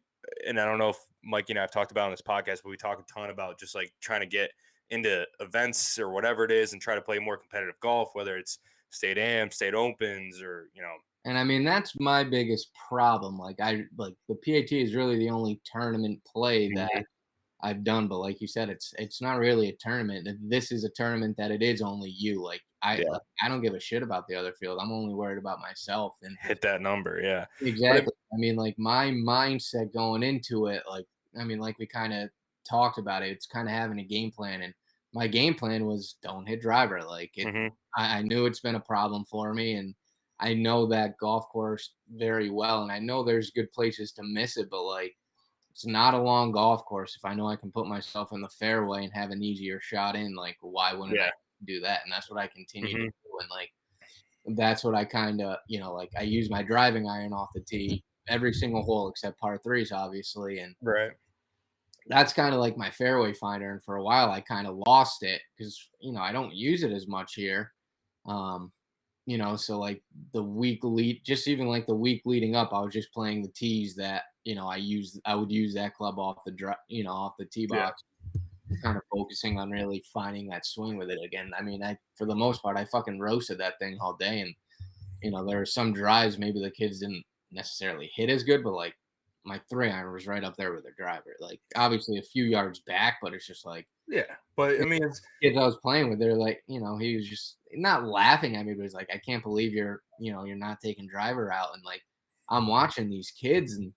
and I don't know if Mikey and I have talked about on this podcast, but we talk a ton about just like trying to get into events or whatever it is and try to play more competitive golf, whether it's state am, state opens, or And I mean, that's my biggest problem. Like the PAT is really the only tournament play that Mhm. I've done, but like you said, it's not really a tournament. This is a tournament that it is only you. Yeah, I don't give a shit about the other field. I'm only worried about myself. And hit that number. Yeah, but exactly. I mean, like my mindset going into it, like I mean, like we kind of talked about it. It's kind of having a game plan, and my game plan was don't hit driver. Like it, hmm I knew it's been a problem for me, and I know that golf course very well, and I know there's good places to miss it, but like it's not a long golf course. If I know I can put myself in the fairway and have an easier shot in, like why wouldn't I yeah, do that? And that's what I continue to hmm do, and like that's what I kind of, like I use my driving iron off the tee every single hole except par threes, obviously. And right, that's kind of like my fairway finder. And for a while, I kind of lost it because, I don't use it as much here. Um, so like the week lead, just even like the week leading up, I was just playing the tees that, I would use that club off the, off the tee yeah, box, kind of focusing on really finding that swing with it again. I mean, for the most part, I fucking roasted that thing all day. And there are some drives maybe the kids didn't necessarily hit as good, but like my 3-iron was right up there with their driver. Like obviously a few yards back, but it's just like yeah. But I the mean, it's kids I was playing with, they're like, he was just not laughing at me, but he's like, I can't believe you're not taking driver out. And like I'm watching these kids and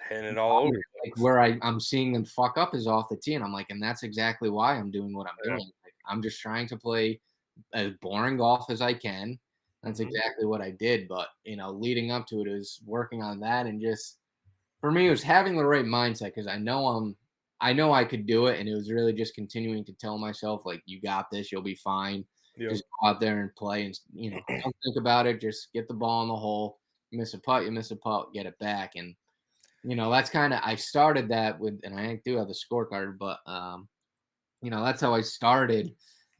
hitting it all over. like where I'm seeing them fuck up is off the tee. And I'm like, and that's exactly why I'm doing what I'm Yeah. doing. Like I'm just trying to play as boring golf as I can. That's Hmm. exactly what I did. But leading up to it is working on that, and just for me, it was having the right mindset because I know I could do it, and it was really just continuing to tell myself like, you got this, you'll be fine. Yep. Just go out there and play, and don't think about it. Just get the ball in the hole. You miss a putt, you miss a putt, get it back, and that's kind of I started that with, and I do have the scorecard, but that's how I started.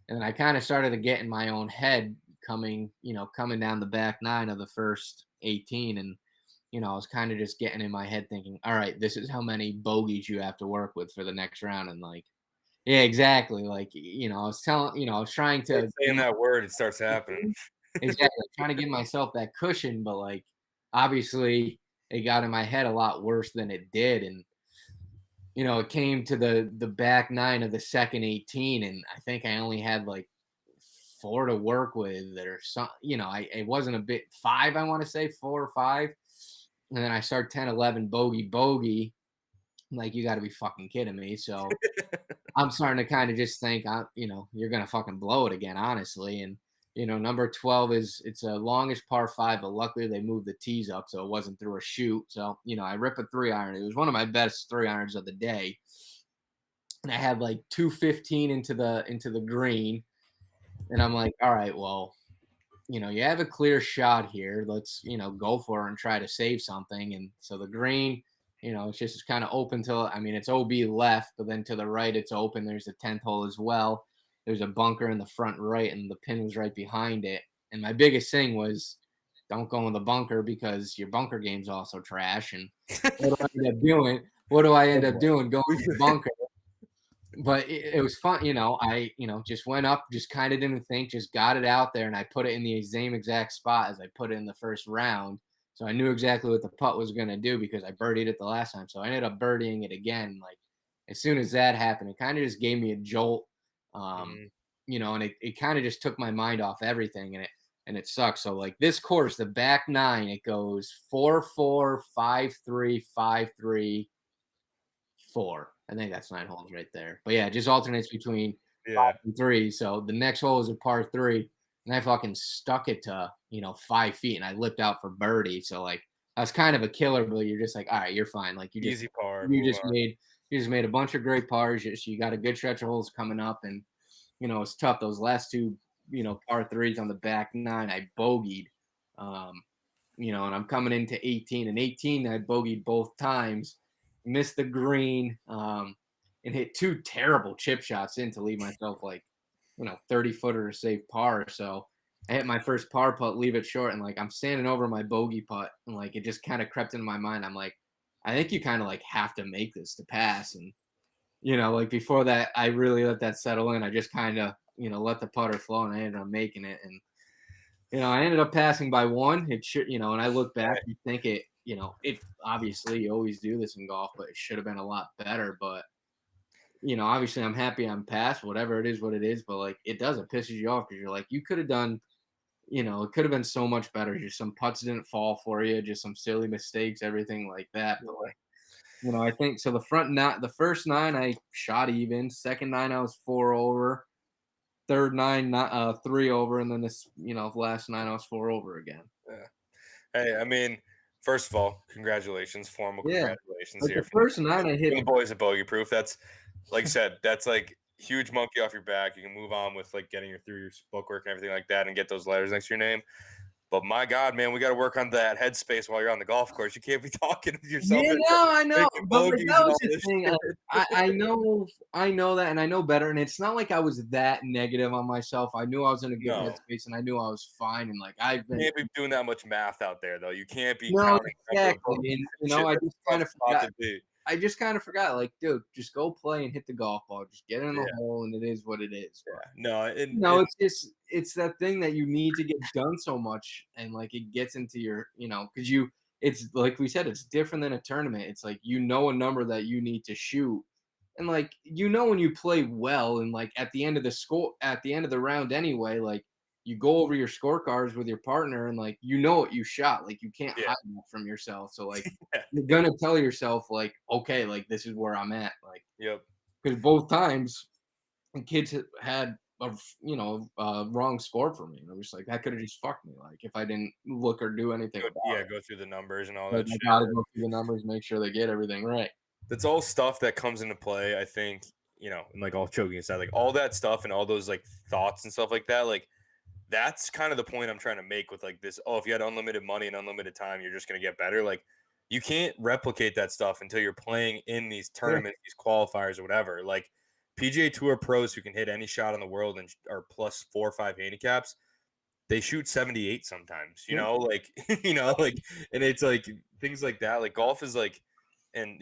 And I kind of started to get in my own head coming down the back nine of the first 18. And, I was kind of just getting in my head thinking, all right, this is how many bogeys you have to work with for the next round. And like, yeah, exactly. Like, I was trying Start to saying that word, it starts happening. exactly trying to give myself that cushion, but like, obviously it got in my head a lot worse than it did. And, it came to the back nine of the second 18, and I think I only had like 4 to work with or some, it wasn't a bit 5, I want to say 4 or 5. And then I start 10, 11, bogey. I'm like, you got to be fucking kidding me. So I'm starting to kind of just think, you're going to fucking blow it again, honestly. And, number 12 it's a longish par 5, but luckily they moved the tees up. So it wasn't through a shoot. So, I rip a 3-iron. It was one of my best 3-irons of the day. And I had like 215 into the green. And I'm like, all right, well, you have a clear shot here. Let's, go for it and try to save something. And so the green, it's just kind of open till, it's OB left, but then to the right, it's open. There's a 10th hole as well. There's a bunker in the front right, and the pin was right behind it. And my biggest thing was don't go in the bunker because your bunker game's also trash. And what do I end up doing? What do I end up doing? Going to the bunker. But it was fun, I, just went up, just kind of didn't think, just got it out there, and I put it in the same exact spot as I put it in the first round. So I knew exactly what the putt was going to do because I birdied it the last time. So I ended up birdieing it again. Like as soon as that happened, it kind of just gave me a jolt, and it kind of just took my mind off everything, and it sucks. So like this course, the back 9, it goes 4-4, 5-3, 5-3, 4. I think that's 9 holes right there. But yeah, it just alternates between 5 and 3. So the next hole is a par 3, and I fucking stuck it to 5 feet, and I lipped out for birdie. So like I was kind of a killer, but you're just like, all right, you're fine. Like Easy par. you just made a bunch of great pars. You got a good stretch of holes coming up, and it's tough. Those last 2 par 3s on the back 9, I bogeyed. And I'm coming into 18, and 18 I bogeyed both times. Missed the green, and hit 2 terrible chip shots in to leave myself like, 30-footer to save par. So I hit my first par putt, leave it short, and like I'm standing over my bogey putt, and like it just kind of crept into my mind. I'm like, I think you kind of like have to make this to pass. And like before that, I really let that settle in. I just kind of let the putter flow, and I ended up making it. And I ended up passing by 1. It should, and I look back and think it obviously you always do this in golf, but it should have been a lot better. But, obviously I'm happy I'm past whatever it is, what it is. But like, it pisses you off because you're like, you could have done, it could have been so much better. Just some putts didn't fall for you, just some silly mistakes, everything like that. But like, I think so. The first 9 I shot even, second 9 I was 4 over. Third 9, 3 over, and then this, last 9 I was 4 over again. Yeah. Hey, first of all, congratulations, formal congratulations like here the first 9 I hit. from the boys at Bogey Proof. That's like I said, that's like huge monkey off your back. You can move on with like getting through your bookwork and everything like that, and get those letters next to your name. But my God, man, we got to work on that headspace while you're on the golf course. You can't be talking to yourself. Yeah, no, I know. But like, Bogeys that and was all the this thing. shit. I know that, and I know better. And it's not like I was that negative on myself. I knew I was in a good No. headspace, and I knew I was fine. And like You can't be doing that much math out there, though. You can't be no, counting. exactly. And Shit, I that's just a kind tough of spot forgot. to be. I just kind of forgot. Like, dude, just go play and hit the golf ball. Just get in the hole, and it is what it is. Yeah. No, it's that thing that you need to get done so much, and like it gets into your, because it's like we said, it's different than a tournament. It's like a number that you need to shoot, and like when you play well, and like at the end of the round anyway, like you go over your scorecards with your partner, and like what you shot, like you can't hide that from yourself. So like you're gonna tell yourself like, okay, like this is where I'm at, like because both times the kids had a wrong score for me. And I was like, that could have just fucked me. Like if I didn't look or do anything. Go through the numbers and all like, that shit. I gotta go through the numbers, make sure they get everything right. That's all stuff that comes into play, I think, and like all choking aside, like all that stuff and all those like thoughts and stuff like that, like that's kind of the point I'm trying to make with like this. Oh, if you had unlimited money and unlimited time, you're just going to get better. Like you can't replicate that stuff until you're playing in these tournaments, these qualifiers or whatever. Like PGA Tour pros who can hit any shot in the world and are plus 4 or 5 handicaps, they shoot 78 sometimes, like, like, and it's like things like that. Like golf is like, and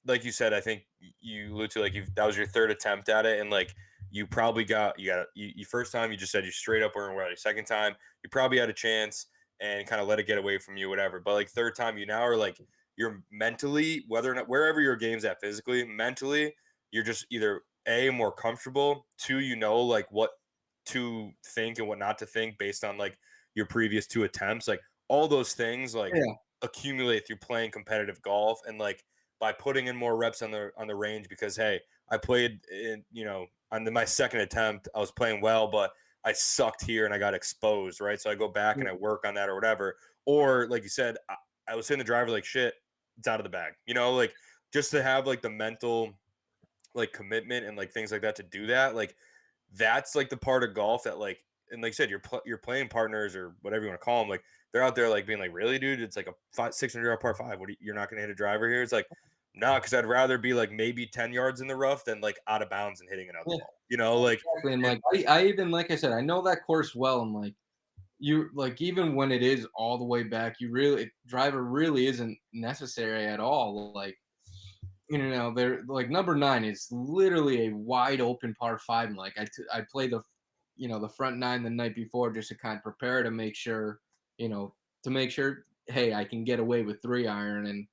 like you said, I think you allude to like that was your 3rd attempt at it, and like you probably you first time you just said you straight up weren't ready. Second time you probably had a chance and kind of let it get away from you, whatever. But like third time you now are like you're mentally, whether or not wherever your game's at physically, mentally, you're just either A, more comfortable, 2, like what to think and what not to think based on like your previous 2 attempts. Like all those things like Yeah. accumulate through playing competitive golf and like by putting in more reps on the range because hey, I played in, on my second attempt, I was playing well, but I sucked here and I got exposed, right? So I go back and I work on that or whatever. Or like you said, I was hitting the driver like shit, it's out of the bag. Like just to have like the mental like commitment and like things like that to do that, like that's like the part of golf that like and like I said, your playing partners or whatever you want to call them, like they're out there like being like, really, dude, it's like a 600-yard par five. You're not gonna hit a driver here? It's like, no, because I'd rather be like maybe 10 yards in the rough than like out of bounds and hitting another ball. Like Exactly. And like I even like I said, I know that course well. I'm like, you like even when it is all the way back, driver really isn't necessary at all. Like, they're like number 9 is literally a wide open par five. And like I play the front 9 the night before just to kind of prepare to make sure, hey, I can get away with 3-iron. And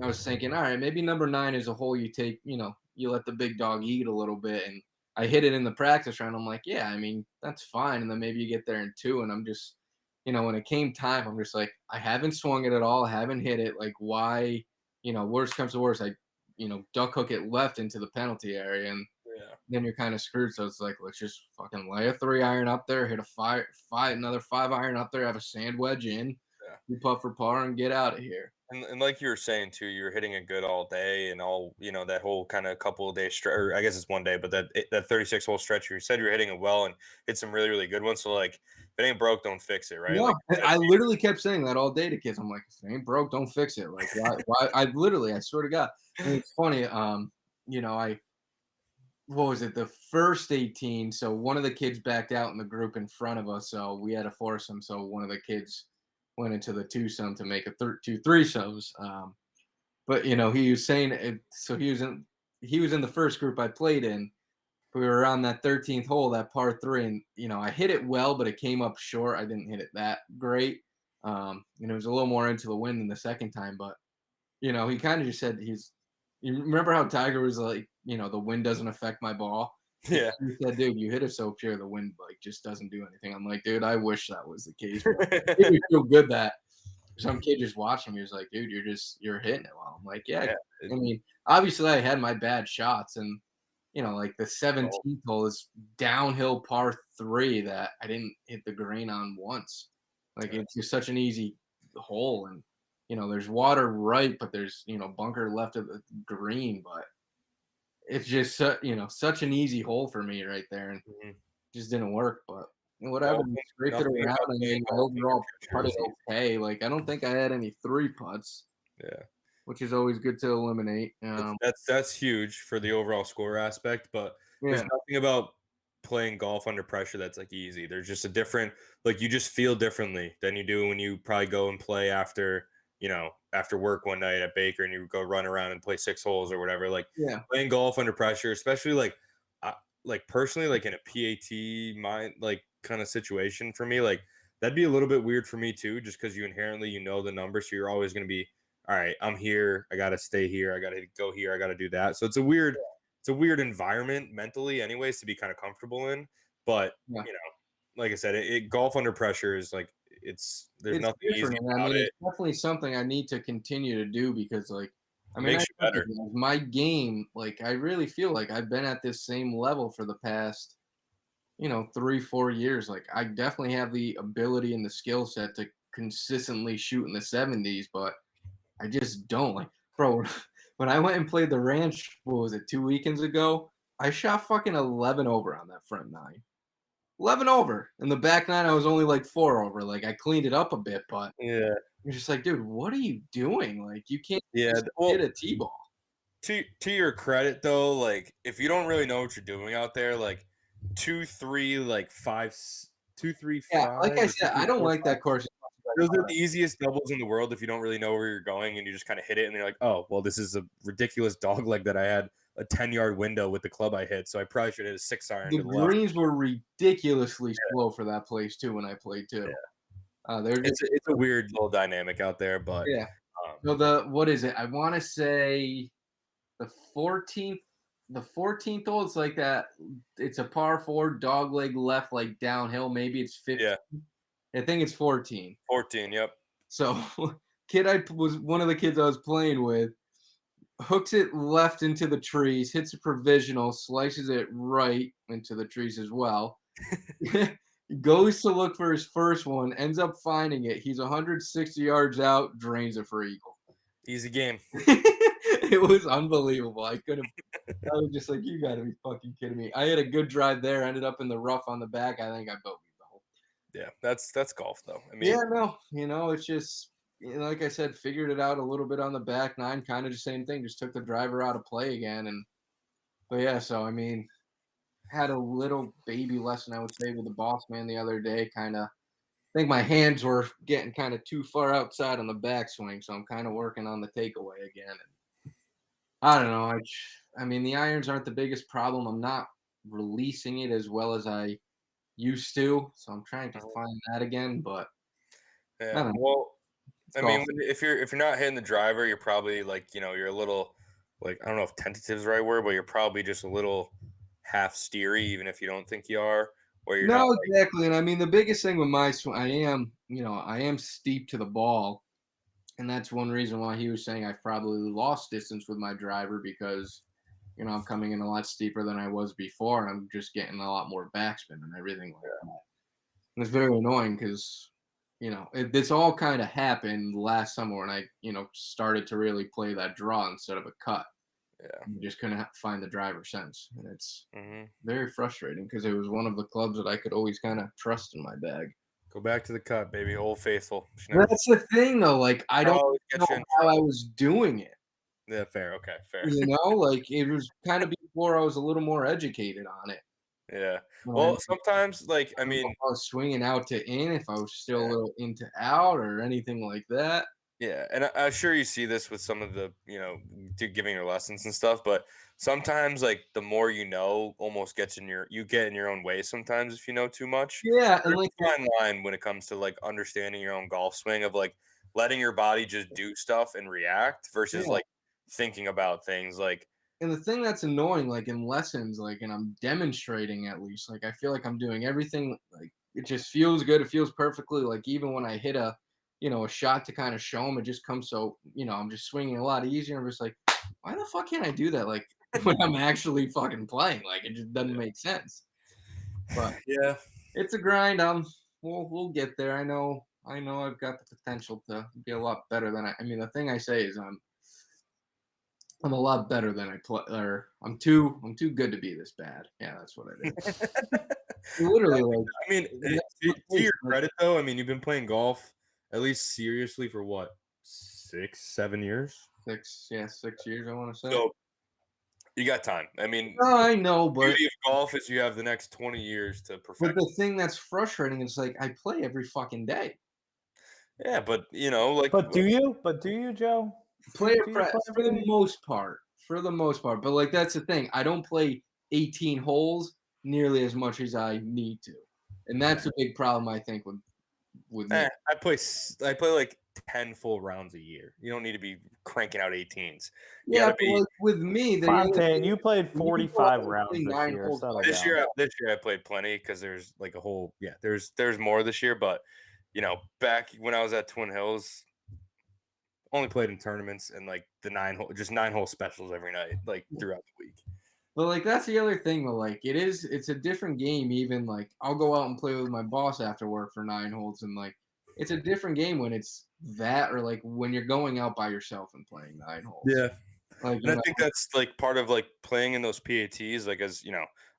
I was thinking, all right, maybe number 9 is a hole you take, you let the big dog eat a little bit. And I hit it in the practice round. I'm like, yeah, I mean, that's fine. And then maybe you get there in 2. And I'm just, when it came time, I'm just like, I haven't swung it at all. I haven't hit it. Like, why, worst comes to worst, I, duck hook it left into the penalty area. And yeah. then you're kind of screwed. So it's like, let's just fucking lay a 3-iron up there, hit another 5-iron up there, have a sand wedge in, you putt for par and get out of here. And like you were saying too, you were hitting it good all day and all, that whole kind of couple of days stretch, or I guess it's one day, but that 36 hole stretch, you said you were hitting it well and hit some really, really good ones. So like, if it ain't broke, don't fix it, right? No, Like I literally kept saying that all day to kids. I'm like, if it ain't broke, don't fix it. Like, why? I swear to God. And it's funny. What was it? The first 18. So one of the kids backed out in the group in front of us. So we had a foursome. So one of the kids went into the twosome to make a two threesomes. But he was saying it, so he was in the first group I played in. We were on that 13th hole, that par 3, and I hit it well, but it came up short. I didn't hit it that great. It was a little more into the wind than the second time, but he kind of just said you remember how Tiger was like, the wind doesn't affect my ball. Yeah. He said, dude, you hit it so pure, the wind like just doesn't do anything. I'm like, dude, I wish that was the case. It made me feel good that some kid just watching me was like, dude, you're hitting it well. I'm like, yeah. I mean, obviously I had my bad shots and like the 17th hole is downhill par 3 that I didn't hit the green on once. Like it's just such an easy hole and there's water right, but there's bunker left of the green, but it's just such an easy hole for me right there and just didn't work, but whatever. Scraped it around. I mean, I overall putted okay. Like I don't think I had any 3 putts. Yeah. Which is always good to eliminate. That's huge for the overall score aspect, but there's nothing about playing golf under pressure that's like easy. There's just a different, like you just feel differently than you do when you probably go and play after work one night at Baker and you go run around and play 6 holes or whatever. Like playing golf under pressure, especially like personally, like in a PAT mind, like kind of situation for me, like that'd be a little bit weird for me too, just because you inherently, the numbers. So you're always going to be, all right, I'm here. I got to stay here. I got to go here. I got to do that. So it's a weird environment mentally anyways to be kind of comfortable in. But, like I said, golf under pressure is like, there's nothing easy about it. It's definitely something I need to continue to do because like, makes you better. My game, like I really feel like I've been at this same level for the past, 3-4 years. Like I definitely have the ability and the skill set to consistently shoot in the 70s, but I just don't like, bro. When I went and played the ranch, what was it, 2 weekends ago? I shot fucking 11 over on that front 9. 11 over. In the back 9, I was only like 4 over. Like I cleaned it up a bit, but you're just like, dude, what are you doing? Like you can't just well, hit a T-ball. To your credit though, like if you don't really know what you're doing out there, like 2, 3, like 5, 2, 3, 5. Yeah, like I said, I don't like that course. Those are the easiest doubles in the world if you don't really know where you're going and you just kind of hit it and you're like, oh, well, this is a ridiculous dog leg that I had a 10-yard window with the club I hit, so I probably should hit a 6-iron The to the left. greens were ridiculously slow for that place too when I played too. It's a weird little dynamic out there, but so what is it? I want to say the 14th the 14th hole, it's like that. It's a par 4, dog leg left, like downhill. Maybe it's 15. Yeah, I think it's 14. 14. Yep. So, was one of the kids I was playing with, hooks it left into the trees, hits a provisional, slices it right into the trees as well. Goes to look for his first one, ends up finding it. He's 160 yards out, drains it for eagle. Easy game. It was unbelievable. I was just like, you got to be fucking kidding me. I had a good drive there, ended up in the rough on the back. I think I bogeyed the hole. Yeah, that's golf though. I mean, Yeah, no, it's just like I said, figured it out a little bit on the back nine, kind of the same thing. Just took the driver out of play again, but yeah. So I mean, had a little baby lesson, I would say, with the boss man the other day. Kind of, I think my hands were getting kind of too far outside on the backswing, so I'm kind of working on the takeaway again. And I don't know. I mean, the irons aren't the biggest problem. I'm not releasing it as well as I used to, so I'm trying to find that again. But I yeah. don't know. Well, I mean, Golf. if you're not hitting the driver, you're probably like, you're a little, like, I don't know if tentative is the right word, but you're probably just a little half steery, even if you don't think you are, or you're not No, like, exactly. And I mean, the biggest thing with my swing, I am steep to the ball. And that's one reason why he was saying I've probably lost distance with my driver because, I'm coming in a lot steeper than I was before. And I'm just getting a lot more backspin and everything like that. And it's very annoying because, this all kind of happened last summer when I, started to really play that draw instead of a cut. yeah. You just couldn't find the driver sense. And it's Hmm. very frustrating because it was one of the clubs that I could always kind of trust in my bag. Go back to the cut, baby. Old Faithful. Should never That's the thing, though. Like, I don't always know get you in how I trouble. was doing it. Yeah, fair. Okay, fair. Like it was kind of before I was a little more educated on it. Yeah. You know, Well, sometimes, like, I I don't know mean, if I was swinging out to in, if I was still a yeah. little into out or anything like that. Yeah, and I'm sure you see this with some of the, giving your lessons and stuff, but sometimes like the more almost you get in your own way sometimes if you know too much. Yeah, and There's like, a fine line when it comes to like understanding your own golf swing of like letting your body just do stuff and react versus yeah. like thinking about things like And the thing that's annoying, like in lessons, like, and I'm demonstrating at least, like, I feel like I'm doing everything, like, it just feels good. It feels perfectly. Like, even when I hit a shot to kind of show them, it just comes so, I'm just swinging a lot easier. I'm just like, why the fuck can't I do that? Like, when I'm actually fucking playing, like, it just doesn't make sense. But yeah. it's a grind. We'll get there. I know I've got the potential to be a lot better than I mean, the thing I say is I'm a lot better than I play, or I'm too good to be this bad. Yeah, that's what it is. Literally, like I mean, the to your like credit though, I mean, you've been playing golf at least seriously for what, 6, 7 years? 6 years, I want to say. So you got time. I mean, No, I know, but beauty of golf is you have the next 20 years to perfect. the thing that's frustrating is like I play every fucking day. Yeah, but like But do you? But do you, Joe? Play Do you for play for every the day? most part. For the most part. But like that's the thing. I don't play 18 holes nearly as much as I need to. And that's a big problem I think with me. I play like 10 full rounds a year. You don't need to be cranking out 18s. You Yeah, got to but be like with me, the other Fontaine, thing you is played when you go out 45 and play rounds this 9 year. holes Settle by this down. year. This year I played plenty because there's like a whole there's more this year. But back when I was at Twin Hills, only played in tournaments and like the 9-hole specials every night, like throughout the week. But like that's the other thing though. Like it's a different game. Even like I'll go out and play with my boss after work for 9 holes, and like it's a different game when it's that or like when you're going out by yourself and playing 9 holes. Yeah. Like And I think that's like part of like playing in those PATs, like as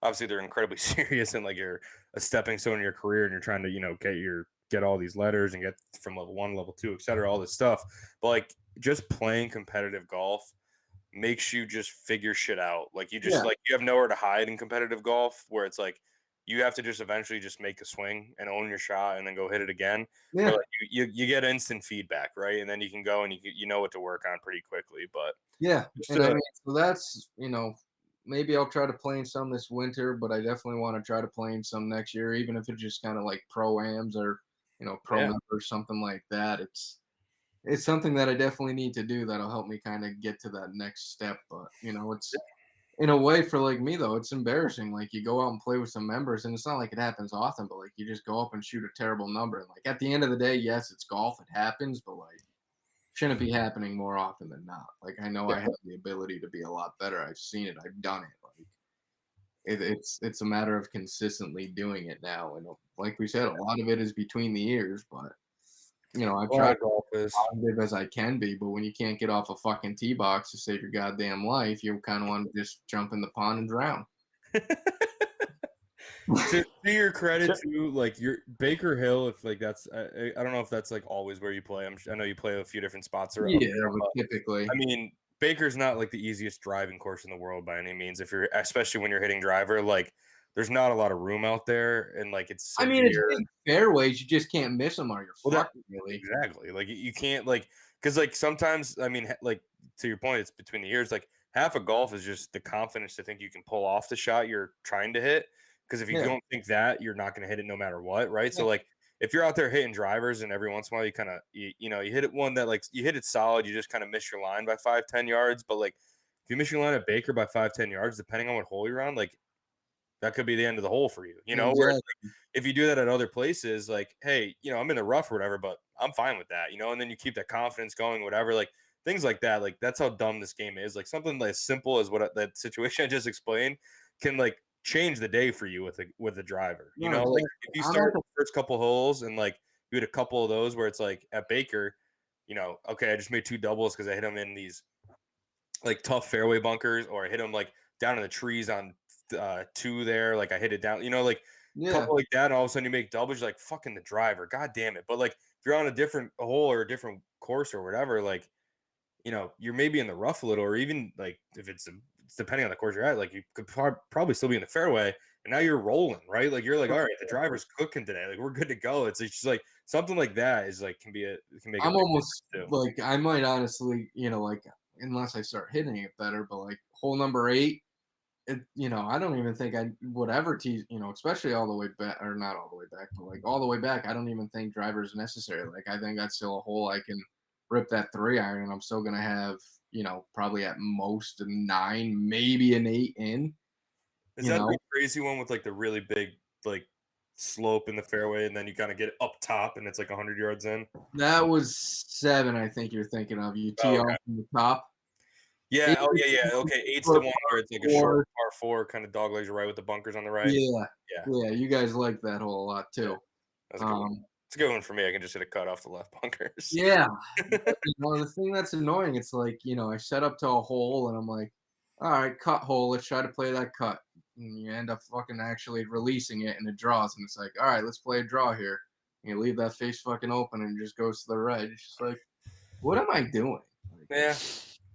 obviously they're incredibly serious and like you're a stepping stone in your career and you're trying to, get all these letters and get from level 1, level 2, et cetera, all this stuff. But like just playing competitive golf makes you just figure shit out. Like you just yeah, like you have nowhere to hide in competitive golf where it's like you have to just eventually just make a swing and own your shot and then go hit it again. Or yeah, like you get instant feedback, right? And then you can go and you know what to work on pretty quickly. But yeah. just And I mean, so that's maybe I'll try to play in some this winter, but I definitely want to try to play in some next year, even if it's just kind of like pro-ams or pro yeah. members, something like that. It's something that I definitely need to do that'll help me kind of get to that next step. But it's in a way, for like me though, it's embarrassing. Like you go out and play with some members, and it's not like it happens often, but like you just go up and shoot a terrible number. And like at the end of the day, yes, it's golf, it happens, but like shouldn't be happening more often than not. Like I know I have the ability to be a lot better. I've seen it. I've done it. Like it's a matter of consistently doing it now. And like we said, a lot of it is between the ears, but I A lot try of golf is. positive as I can be, but when you can't get off a fucking tee box to save your goddamn life, you kind of want to just jump in the pond and drown. To your credit, Sure. too, like your Baker Hill, if like that's, I don't know if that's like always where you play. I know you play a few different spots around Yeah, there, but but typically. I mean, Baker's not like the easiest driving course in the world by any means. Especially when you're hitting driver, like there's not a lot of room out there, and like it's I mean, it's severe. big fairways. You just can't miss them, or you're Well, fucked, really. exactly. Like you can't like because like sometimes I mean like to your point, it's between the ears. Like half of golf is just the confidence to think you can pull off the shot you're trying to hit. Because if you Yeah, don't think that, you're not going to hit it no matter what, right? yeah, So like if you're out there hitting drivers and every once in a while you kind of you hit it one that like you hit it solid, you just kind of miss your line by 5-10 yards. But like if you miss your line at Baker by 5-10 yards, depending on what hole you're on, like that could be the end of the hole for you. Whereas exactly. like, if you do that at other places, like, hey, I'm in the rough or whatever, but I'm fine with that, and then you keep that confidence going, whatever, like things like that. Like that's how dumb this game is. Like something as simple as that situation I just explained can like change the day for you with a driver. No, Like exactly. if you I'm at start the the first couple holes and like you hit a couple of those where it's like at Baker, okay, I just made two doubles because I hit them in these like tough fairway bunkers, or I hit them like down in the trees on two there. Like I hit it down, like a yeah, couple like that, and all of a sudden you make doubles. You're like fucking the driver, god damn it. But like if you're on a different hole or a different course or whatever, like you're maybe in the rough a little, or even like if it's depending on the course you're at, like you could probably still be in the fairway, and now you're rolling, right? Like you're like, all right, the driver's cooking today, like we're good to go. It's just like something like that is like can make a I'm big almost difference too. like I might honestly, like unless I start hitting it better, but like hole number 8, I don't even think I would ever tease, especially all the way back, or not all the way back, but like all the way back. I don't even think driver is necessary. Like I think that's still a hole I can rip that 3-iron, and I'm still gonna have, probably at most a 9, maybe an 8 in. Is You that the know, crazy one with like the really big like slope in the fairway, and then you kind of get it up top, and it's like 100 yards in? that was 7. I think you're thinking of. You Oh, tee okay. off from the top. Yeah. 8 Oh, is yeah, yeah. Okay, eight's for the a one where it's like a short par 4. par four, kind of dog legs right with the bunkers on the right. Yeah, Yeah, yeah. You guys like that hole a lot yeah. too. That's a good one. Um, It's a good one for me. I can just hit a cut off the left bunkers. Yeah, but, the thing that's annoying, it's like, I set up to a hole and I'm like, all right, cut hole, let's try to play that cut. And you end up fucking actually releasing it and it draws. And it's like, all right, let's play a draw here. And you leave that face fucking open and it just goes to the right. It's just like, what am I doing? Yeah,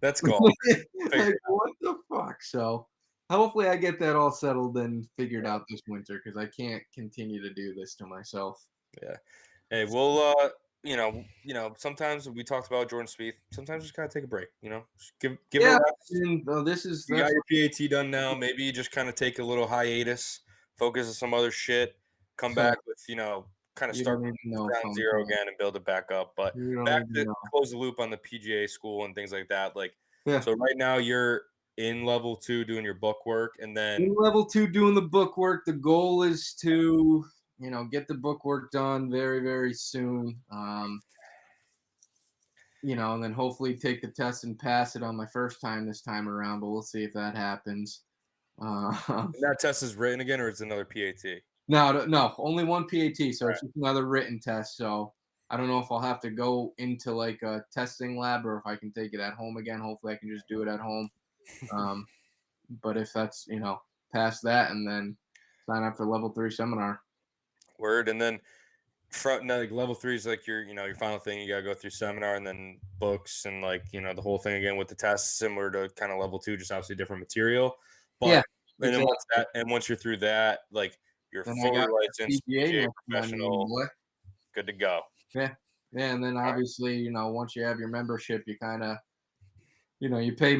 that's golf. Figure Like, it what the fuck? So hopefully I get that all settled and figured out this winter because I can't continue to do this to myself. out. Yeah. Hey, we'll sometimes we talked about Jordan Spieth. Sometimes just gotta take a break. Just give it a Yeah, rest. and this is You got that's your PAT done now. Maybe you just kind of take a little hiatus, focus on some other shit, come so back with, kind of you start don't even from know if ground I'm zero again and build it back up. But you don't back even to know. close the loop on the PGA school and things like that. Like, Yeah. so right now you're in level 2 doing your book work, and then In level 2 doing the book work. The goal is to, get the book work done very, very soon. And then hopefully take the test and pass it on my first time this time around, but we'll see if that happens. and that test is written again, or it's another PAT. No, only one PAT, so All it's right. just another written test. So I don't know if I'll have to go into like a testing lab or if I can take it at home again. Hopefully I can just do it at home. Um, but if that's, past that and then sign up for level 3 seminar. Word, and then like level 3 is like your final thing. You gotta go through seminar and then books and like the whole thing again with the tests, similar to kind of level 2, just obviously different material. Yeah, But and then exactly. once you're through that, like you're Then I got fully licensed PGA PGA next month, professional, boy. good to go. Yeah. Yeah, and then All right. obviously, once you have your membership, you kinda you pay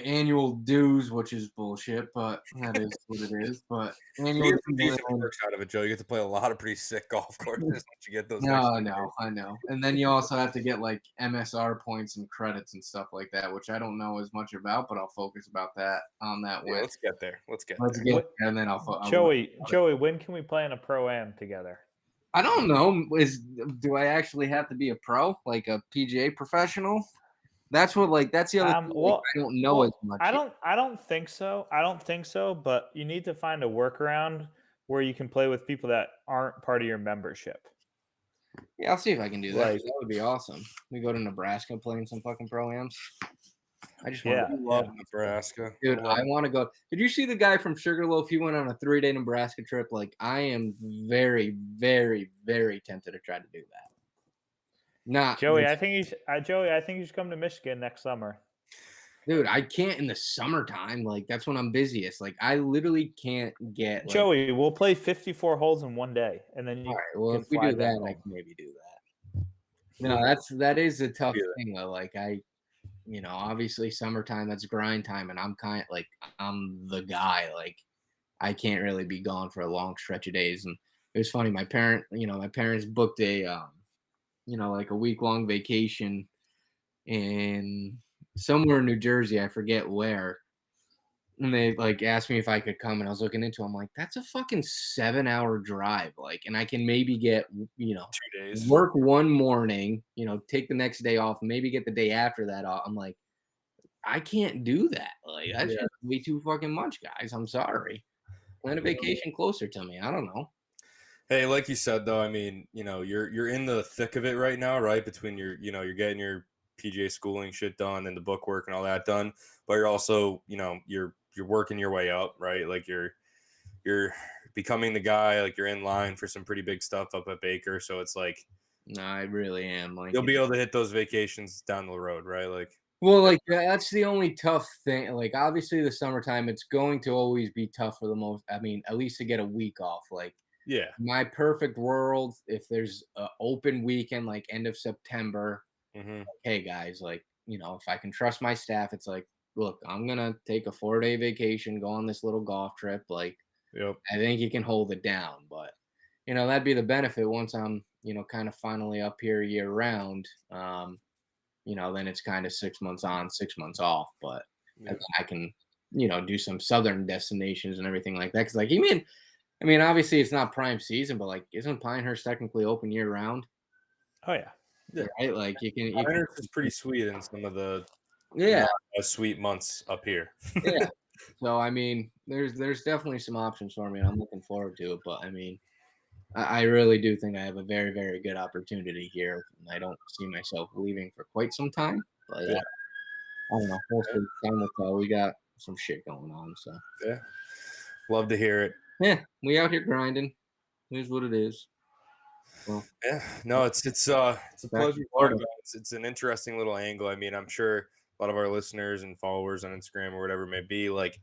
annual dues, which is bullshit, but that is what it is. But You annual get some dues, decent perks out of it, Joe. You get to play a lot of pretty sick golf courses once you get those no, extra no, days. I know. And then you also have to get like MSR points and credits and stuff like that, which I don't know as much about, but I'll focus about that on that Yeah, when let's get there. Let's get let's there. get What, there, and then I will. Joey, when can we play in a pro-am together? I don't know. Do I actually have to be a pro, like a PGA professional? That's that's the other thing. Like, Well, I don't know as much. I don't think so. I don't think so. But you need to find a workaround where you can play with people that aren't part of your membership. Yeah, I'll see if I can do that. Like, That would be awesome. We go to Nebraska playing some fucking pro-ams. I just want yeah, to, I love Nebraska. dude. I love I want to go. Did you see the guy from Sugarloaf? He went on a 3-day Nebraska trip. Like, I am very, very, very tempted to try to do that. Not Joey. this- I think Joey. I think you should come to Michigan next summer. Dude, I can't in the summertime. Like, that's when I'm busiest. Like, I literally can't get like. Joey, we'll play 54 holes in one day, and then All you right. Well, can if we fly do back that, I home. can maybe do that. No, that is a tough do that. thing though. Like, obviously summertime, that's grind time, and I'm the guy. Like, I can't really be gone for a long stretch of days. And it was funny. My parents booked like a week-long vacation in somewhere in New Jersey. I forget where. And they like asked me if I could come, and I was looking into. I'm like, that's a fucking 7-hour drive. Like, and I can maybe get 2 days. work one morning, take the next day off, maybe get the day after that off. I'm like, I can't do that. Like, that's Yeah. just way too fucking much, guys. I'm sorry. Plan a vacation closer to me. I don't know. Hey, like you said though, I mean, you're in the thick of it right now, right? Between you're getting your PGA schooling shit done and the book work and all that done, but you're also, you're working your way up, right? Like you're becoming the guy, like you're in line for some pretty big stuff up at Baker, so it's like No, I really am. Like, you'll be able to hit those vacations down the road, right? Like well, like that's the only tough thing. Like, obviously, the summertime, it's going to always be tough for the most. I mean, at least to get a week off. Like, yeah. my perfect world, if there's an open weekend, like end of September, Mm-hmm. hey guys, like, if I can trust my staff, it's like, look, I'm gonna take a 4-day vacation, go on this little golf trip. Like, Yep. I think you can hold it down. But that'd be the benefit once I'm, kind of finally up here year round. Then it's kind of 6 months on, 6 months off. But Yeah. and then I can, do some southern destinations and everything like that. Cause like, I mean, obviously it's not prime season, but like, isn't Pinehurst technically open year round? Oh yeah. Yeah. Right? Like, you can, Pinehurst is pretty sweet in some of the yeah, not as sweet months up here. yeah. So I mean, there's definitely some options for me, and I'm looking forward to it. But I mean, I really do think I have a very, very good opportunity here, and I don't see myself leaving for quite some time. But Yeah. I don't know. Mostly time will tell. We got some shit going on, so Yeah. Love to hear it. yeah, we out here grinding. Here's what it is. Well, Yeah, no, it's a back pleasure to to talk Florida. about. It's an interesting little angle. I mean, I'm sure a lot of our listeners and followers on Instagram or whatever it may be, like,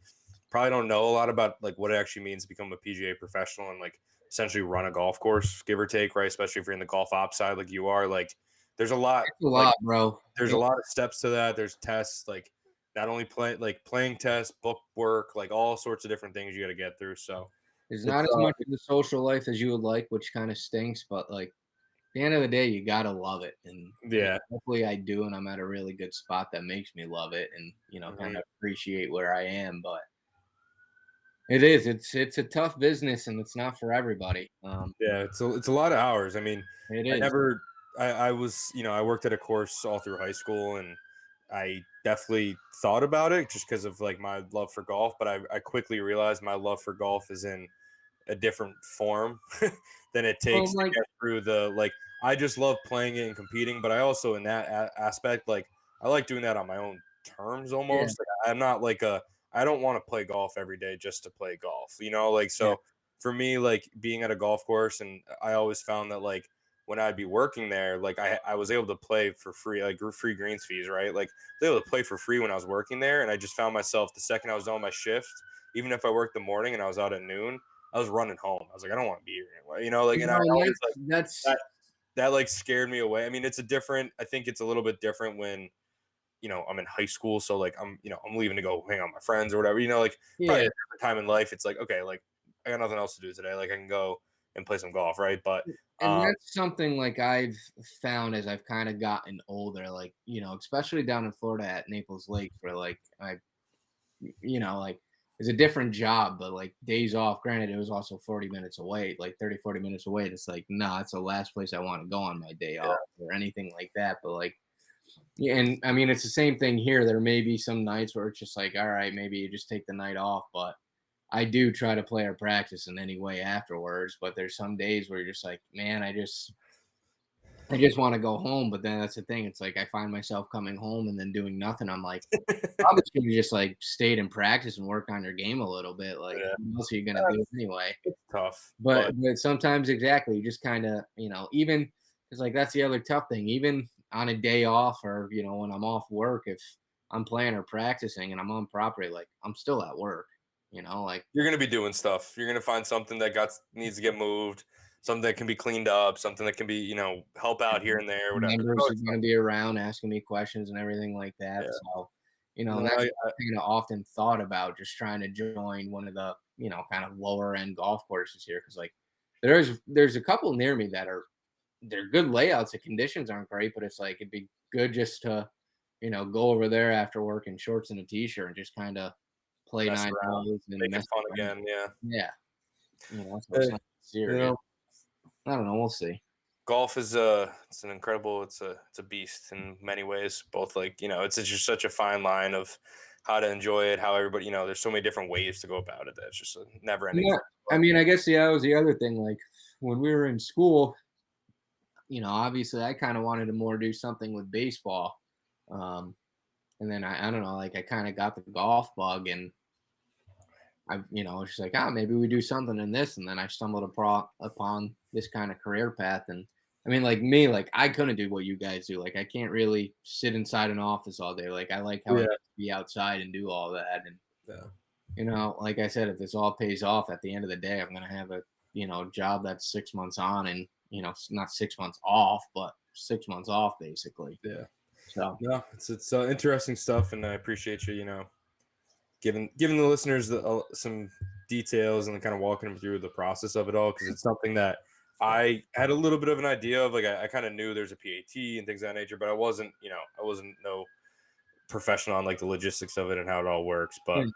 probably don't know a lot about like what it actually means to become a PGA professional and like essentially run a golf course, give or take, right? Especially if you're in the golf ops side, like you are. Like, there's a lot, It's a like lot, bro. there's a lot of steps to that. There's tests, like not only playing tests, book work, like all sorts of different things you got to get through. So There's it's not as much of the social life as you would like, which kind of stinks. But like, at the end of the day, you gotta love it, and yeah. hopefully I do, and I'm at a really good spot that makes me love it, and kind Mhm. of appreciate where I am. But it is, it's a tough business, and it's not for everybody. Yeah, it's a lot of hours. I mean, It I is. never I was, I worked at a course all through high school and I definitely thought about it just because of like my love for golf, but I quickly realized my love for golf is in a different form than it Well, takes to like, get through the like I just love playing it and competing, but I also in that aspect like I like doing that on my own terms yeah, almost. Like, I'm not like a I don't want to play golf every day just to play golf, like yeah. so for me like being at a golf course and I always found that like when I'd be working there, like I was able to play for free, like free greens fees, right? Like I was able to play for free when I was working there, and I just found myself the second I was on my shift, even if I worked the morning and I was out at noon, I was running home. I was like, I don't want to be here anymore, like, and I And always like that's that. That like scared me away. I mean, it's a different. I think it's a little bit different when I'm in high school, so like I'm leaving to go hang out with my friends or whatever, like probably Yeah. a different time in life. It's like, okay, like I got nothing else to do today. Like I can go and play some golf, right? But And that's something like I've found as I've kind of gotten older, like, especially down in Florida at Naples Lake, where like like it's a different job, but like days off, granted, it was also 40 minutes away, like 30, 40 minutes away. And it's like, nah, it's the last place I want to go on my day yeah, off or anything like that. But like, yeah, and I mean, it's the same thing here. There may be some nights where it's just like, all right, maybe you just take the night off, but I do try to play or practice in any way afterwards. But there's some days where you're just like, man, I just want to go home. But then that's the thing. It's like I find myself coming home and then doing nothing. I'm like, probably should have just like stayed in practice and work on your game a little bit. Like, yeah, what else are you gonna do anyway? it's tough, But sometimes exactly, you just kind of even because like that's the other tough thing. Even on a day off or when I'm off work, if I'm playing or practicing and I'm on property, like I'm still at work. Like you're gonna be doing stuff. You're gonna find something that needs to get moved, something that can be cleaned up, something that can be, help out here and there, whatever. There's members are always going to be around asking me questions and everything like that. yeah. So, No, that's kind of often thought about just trying to join one of the, kind of lower end golf courses here. Cause like there's a couple near me that they're good layouts. The conditions aren't great, but it's like, it'd be good just to, go over there after work in shorts and a t-shirt and just kind of play mess nine around, holes and make it mess fun around. again. Yeah. Yeah. So Uh, it's not you serious. know, I don't know. We'll see. golf is it's an incredible, it's a beast in many ways. Both like, it's just such a fine line of how to enjoy it, how everybody, there's so many different ways to go about it. That's just a never ending Yeah. thing. I But mean, I guess, yeah, that was the other thing. Like when we were in school, obviously I kind of wanted to more do something with baseball. Um, and then I don't know, like I kind of got the golf bug and was just like, maybe we do something in this. And then I stumbled upon this kind of career path. And I mean, like me, like I couldn't do what you guys do. Like I can't really sit inside an office all day. Like I like how I yeah, get to be outside and do all that. And, yeah. like I said, if this all pays off at the end of the day, I'm going to have a, job that's 6 months on and, not 6 months off, but 6 months off basically. Yeah. So, No, it's interesting stuff, and I appreciate you, giving the listeners some details and kind of walking them through the process of it all, because it's something that I had a little bit of an idea of. Like I kind of knew there's a PAT and things of that nature, but I wasn't no professional on like the logistics of it and how it all works. But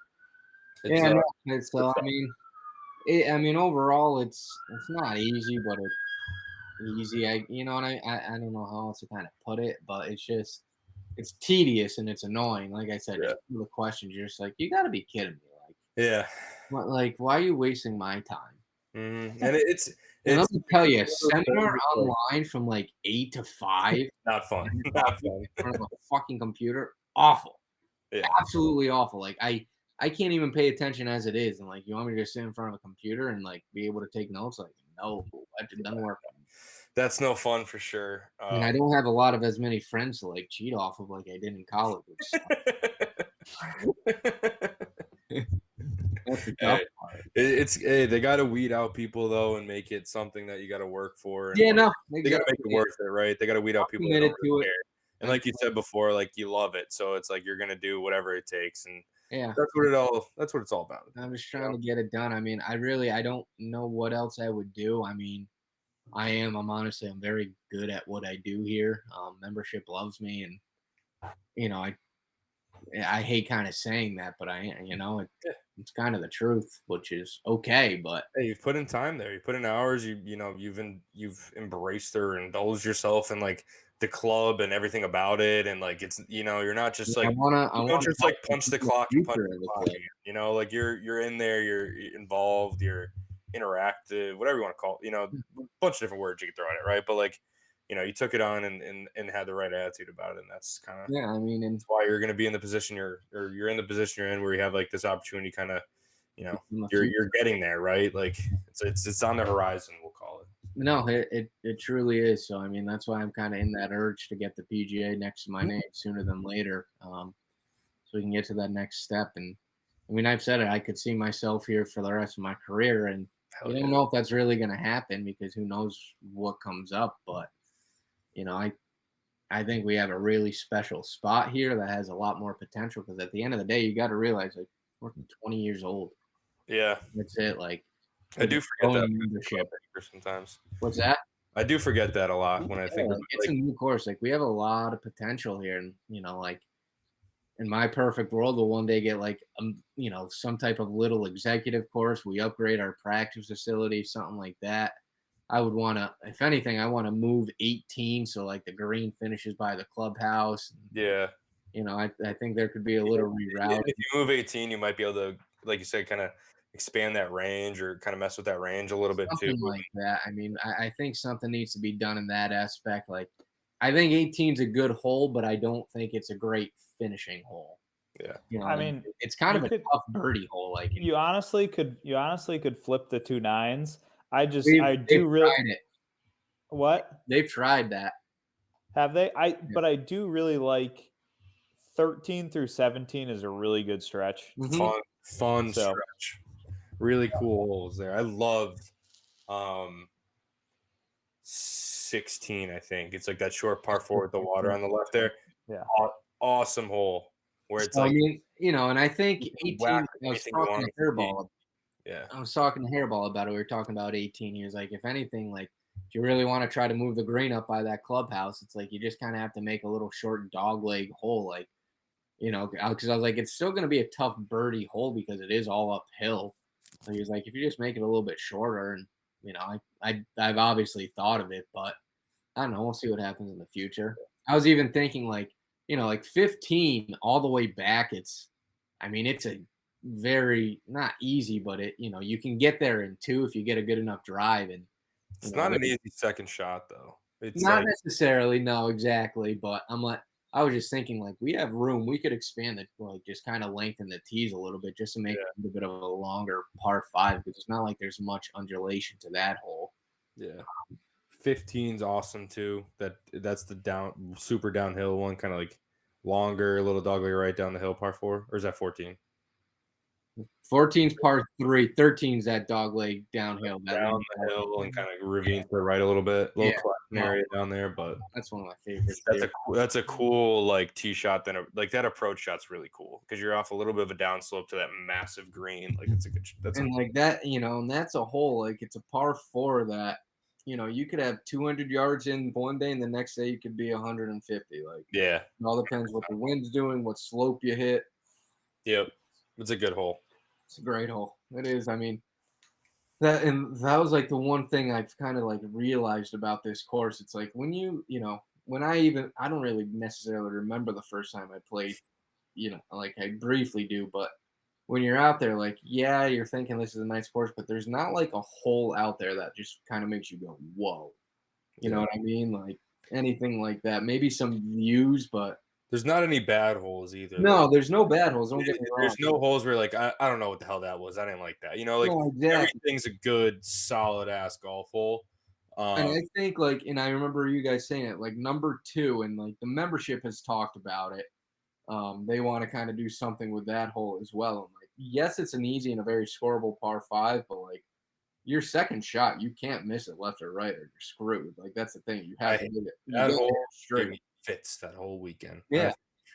it's yeah, no, good so stuff. I mean, overall, it's not easy, but it's easy. And I don't know how else to kind of put it, but it's tedious and it's annoying. Like I said, Yeah. just the questions, you're just like, you got to be kidding me. Yeah. Why are you wasting my time? And it's And let it's me tell you, a one of those seminar things that's, like, online from like 8 to 5, not fun, and you're not in fun. front of a fucking computer, awful, Yeah. absolutely awful. Like I can't even pay attention as it is, and like you want me to just sit in front of a computer and like be able to take notes? Like no, that doesn't work. That's no fun for sure. And I don't have a lot of as many friends to like cheat off of like I did in college. That's the tough Hey, part. they got to weed out people though and make it something that you got to work for, and Yeah, like no, they got to make exactly. it worth it, right? They got to weed out I'm people that don't committed really to it. care. And I'm like you said before, like you love it, so it's like you're gonna do whatever it takes, and yeah. that's what it's all about. I'm just You trying know? to get it done. I mean, I don't know what else I would do. I mean, I'm very good at what I do here. Membership loves me, and I hate kind of saying that, but I am. Yeah. It's kind of the truth, which is okay. But Hey, you've put in time there. You put in hours. You've embraced or indulged yourself in like the club and everything about it, and like it's you're not just I like wanna I you don't wanna just help like punch the the clock and punch future the of the clock club. again. Like you're in there, you're involved, you're interactive, whatever you want to call it. A bunch of different words you can throw at it, right? But like you took it on and had the right attitude about it, and that's kind of Yeah, I mean, and that's why you're going to be in the position you're in the position you're in, where you have like this opportunity, kind of in the future. you're getting there, right? Like it's on the horizon, we'll call it. No, it truly is. So I mean, that's why I'm kind of in that urge to get the PGA next to my name sooner than later, so we can get to that next step. And I mean, I've said it. I could see myself here for the rest of my career, and Hell you yeah. don't know if that's really going to happen because who knows what comes up. But I I think we have a really special spot here that has a lot more potential because at the end of the day, you got to realize like we're 20 years old. Yeah, That's it. Like I with a do forget that growing membership. sometimes. What's that? I do forget that a lot when I Yeah, think about like it's a new course. Like we have a lot of potential here, and like in my perfect world, we'll one day get like some type of little executive course. We upgrade our practice facility, something like that. I would want to, if anything, I want to move 18 so like the green finishes by the clubhouse. yeah. I think there could be a little Yeah, reroute. if you move 18, you might be able to, like you said, kind of expand that range or kind of mess with that range a little bit too. Something like that. I mean, I think something needs to be done in that aspect. Like, I think 18 is a good hole, but I don't think it's a great finishing hole. Yeah. I mean, it's kind you of a could tough birdie hole. Like, you honestly could flip the 2 9s. I they've do really tried it. what They've tried that. have they? Yeah. But I do really like 13 through 17 is a really good stretch. Mhm. Fun So stretch. Really cool holes there. I loved 16, I think. It's like that short par 4 with the water on the left there. yeah. Awesome hole where it's So, I like mean, and I think you can 18. whack I was anything you talking want to off the tee. Hairball. Yeah. I was talking to Hairball about it. We were talking about 18 years. Like, if anything, like if you really want to try to move the green up by that clubhouse, it's like you just kind of have to make a little short dog leg hole, like because I was like, it's still going to be a tough birdie hole because it is all uphill. So he was like, if you just make it a little bit shorter, and I've obviously thought of it, but I don't know. We'll see what happens in the future. I was even thinking like, like 15 all the way back. I mean, it's a very not easy, but you can get there in two if you get a good enough drive, and It's not an easy second shot though. It's not like necessarily, no, exactly. But I was just thinking like we have room. We could expand it, like just kind of lengthen the tees a little bit just to make yeah, it a bit of a longer par five because it's not like there's much undulation to that hole. yeah. 15's awesome too. That's the super downhill one, kind of like longer, little dogleg right down the hill, par 4, or is that 14? 14's par three, 13's that dog leg downhill. That Down long the hill and kind of ravine yeah, to the right a little bit, yeah. little collection area down there, but That's one of my favorites. that's a cool like tee shot. Then like that approach shot's really cool because you're off a little bit of a downslope to that massive green. Like it's a good. And like that, and that's a hole. Like it's a par four that, you could have 200 yards in one day, and the next day you could be 150. Like yeah, it all depends what the wind's doing, what slope you hit. yep. It's a good hole. It's a great hole. It is. I mean, that was like the one thing I've kind of like realized about this course. It's like when when I don't really necessarily remember the first time I played, like I briefly do, but when you're out there, like, yeah, you're thinking this is a nice course, but there's not like a hole out there that just kind of makes you go, whoa. You know what I mean? Like anything like that. Maybe some views, but There's not any bad holes either. no, there's no bad holes. Don't get me wrong. There's no holes where like I don't know what the hell that was. I didn't like that. Like No, exactly. everything's a good solid ass golf hole. And I think like, and I remember you guys saying it, like number two, and like the membership has talked about it. They want to kind of do something with that hole as well. And like, yes, it's an easy and a very scoreable par five, but like your second shot, you can't miss it left or right, or you're screwed. Like that's the thing. You have to hit it. that hole straight. gave me fits that whole weekend. Yeah.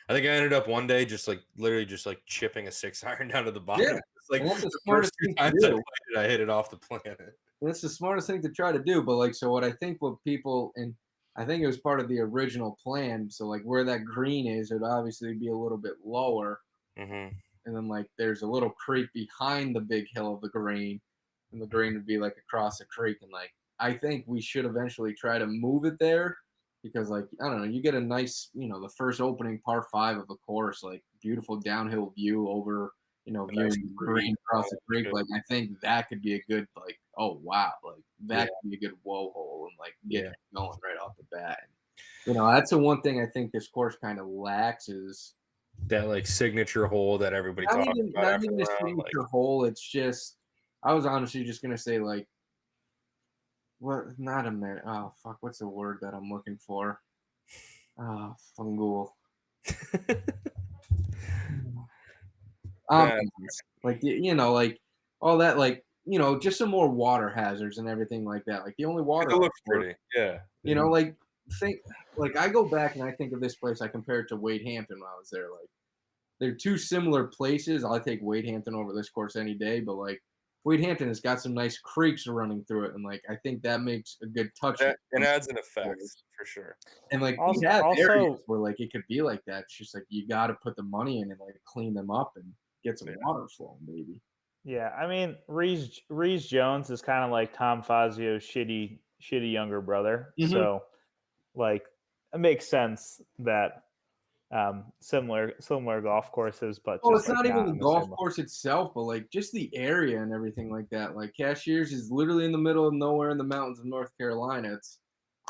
I think I ended up one day just like literally just like chipping a 6-iron down to the bottom. Yeah. It's like And that's the the smartest first two thing to times I do. played it, I hit it off the planet. That's the smartest thing to try to do. But like, so what I think what people, and I think it was part of the original plan. So like where that green is, it'd obviously be a little bit lower. Mm-hmm. And then like there's a little creek behind the big hill of the green, and the green would be like across the creek. And like I think we should eventually try to move it there because like I don't know, you get a nice, the first opening par five of the course, like beautiful downhill view over, viewing the green across the creek. Like I think that could be a good like, oh wow, like that could be a good whoa hole and like get it going right off the bat. And, that's the one thing I think this course kind of lacks is That like signature hole that everybody talks about not after even the a round. signature hole. It's just I was honestly just gonna say like what not a minute. Oh fuck, what's the word that I'm looking for? Fungal. Yeah. Like like all that, like just some more water hazards and everything like that. Like the only water It looks pretty. Yeah. like think, like, I go back and I think of this place. I compare it to Wade Hampton when I was there. Like, they're two similar places. I'll take Wade Hampton over this course any day. But like, Wade Hampton has got some nice creeks running through it, and like, I think that makes a good touch. It adds an effect for sure. And like, Also- we have also- areas where like it could be like that. It's just like you got to put the money in and like clean them up and get some water flowing, baby. Yeah, I mean, Reese Jones is kind of like Tom Fazio's shitty younger brother. Mhm. So, like, it makes sense that similar golf courses, but Well, just it's like, not even the on golf same- course itself, but like just the area and everything like that. Like Cashiers is literally in the middle of nowhere in the mountains of North Carolina. It's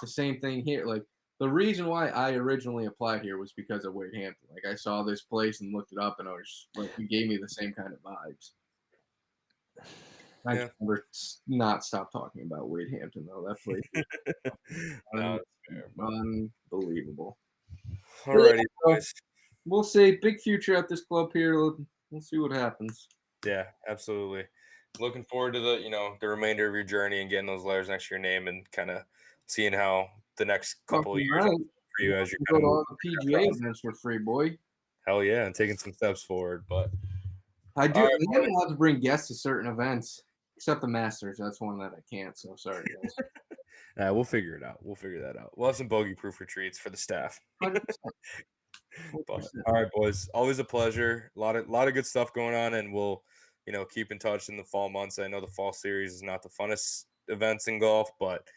the same thing here. Like the reason why I originally applied here was because of Wade Hampton. Like I saw this place and looked it up, and I was like, it gave me the same kind of vibes. I Yeah. can never not stop talking about Wade Hampton though. That place is No, that's fair. unbelievable. Alrighty, So, boys. we'll see. Big future at this club here. We'll see what happens. Yeah, absolutely. Looking forward to the remainder of your journey and getting those letters next to your name and kind of seeing how the next couple of Fucking years right. for you as you Go kind to of all the PGA events for free, boy. hell yeah, and taking some steps forward. But I do. All right, I am allowed to bring guests to certain events, except the Masters. That's one that I can't. So sorry, guys. we'll figure it out. We'll figure that out. We'll have some bogey-proof retreats for the staff. 100%. But all right, boys. Always a pleasure. A lot of good stuff going on, and we'll keep in touch in the fall months. I know the fall series is not the funnest events in golf, but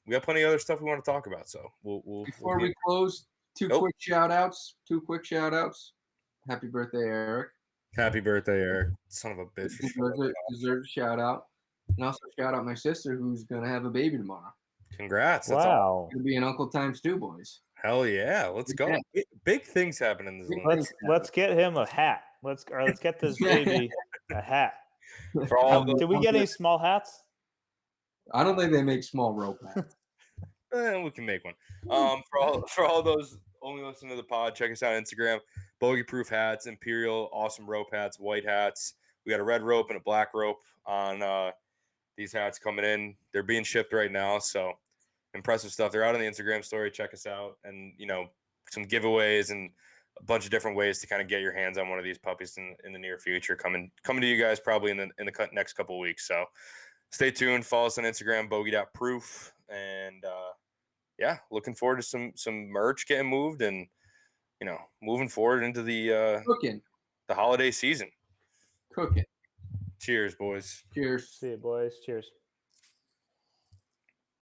we got plenty of other stuff we want to talk about. So Before we close, two quick shout outs. Happy birthday, Eric. Happy birthday, Eric. Son of a bitch. Deserves a shout out. And also shout out my sister who's gonna have a baby tomorrow. Congrats. That's all. Wow. Gonna be an Uncle times 2, boys. Hell yeah. Let's go. Yeah. Big things happen in this league. Let's get him a hat. Let's get this baby a hat. For all those, Did we get any small hats? I don't think they make small rope hats. we can make one. For all those only listening to the pod, check us out on Instagram. Bogey proof hats, Imperial, awesome rope hats, white hats. We got a red rope and a black rope on these hats coming in. They're being shipped right now, so impressive stuff. They're out on the Instagram story. Check us out, and some giveaways and a bunch of different ways to kind of get your hands on one of these puppies in the near future. Coming to you guys probably in the next couple of weeks. So stay tuned. Follow us on Instagram, bogey.proof, and yeah, looking forward to some merch getting moved and moving forward into the holiday season. Cooking. Cheers, boys. Cheers. See you, boys. Cheers.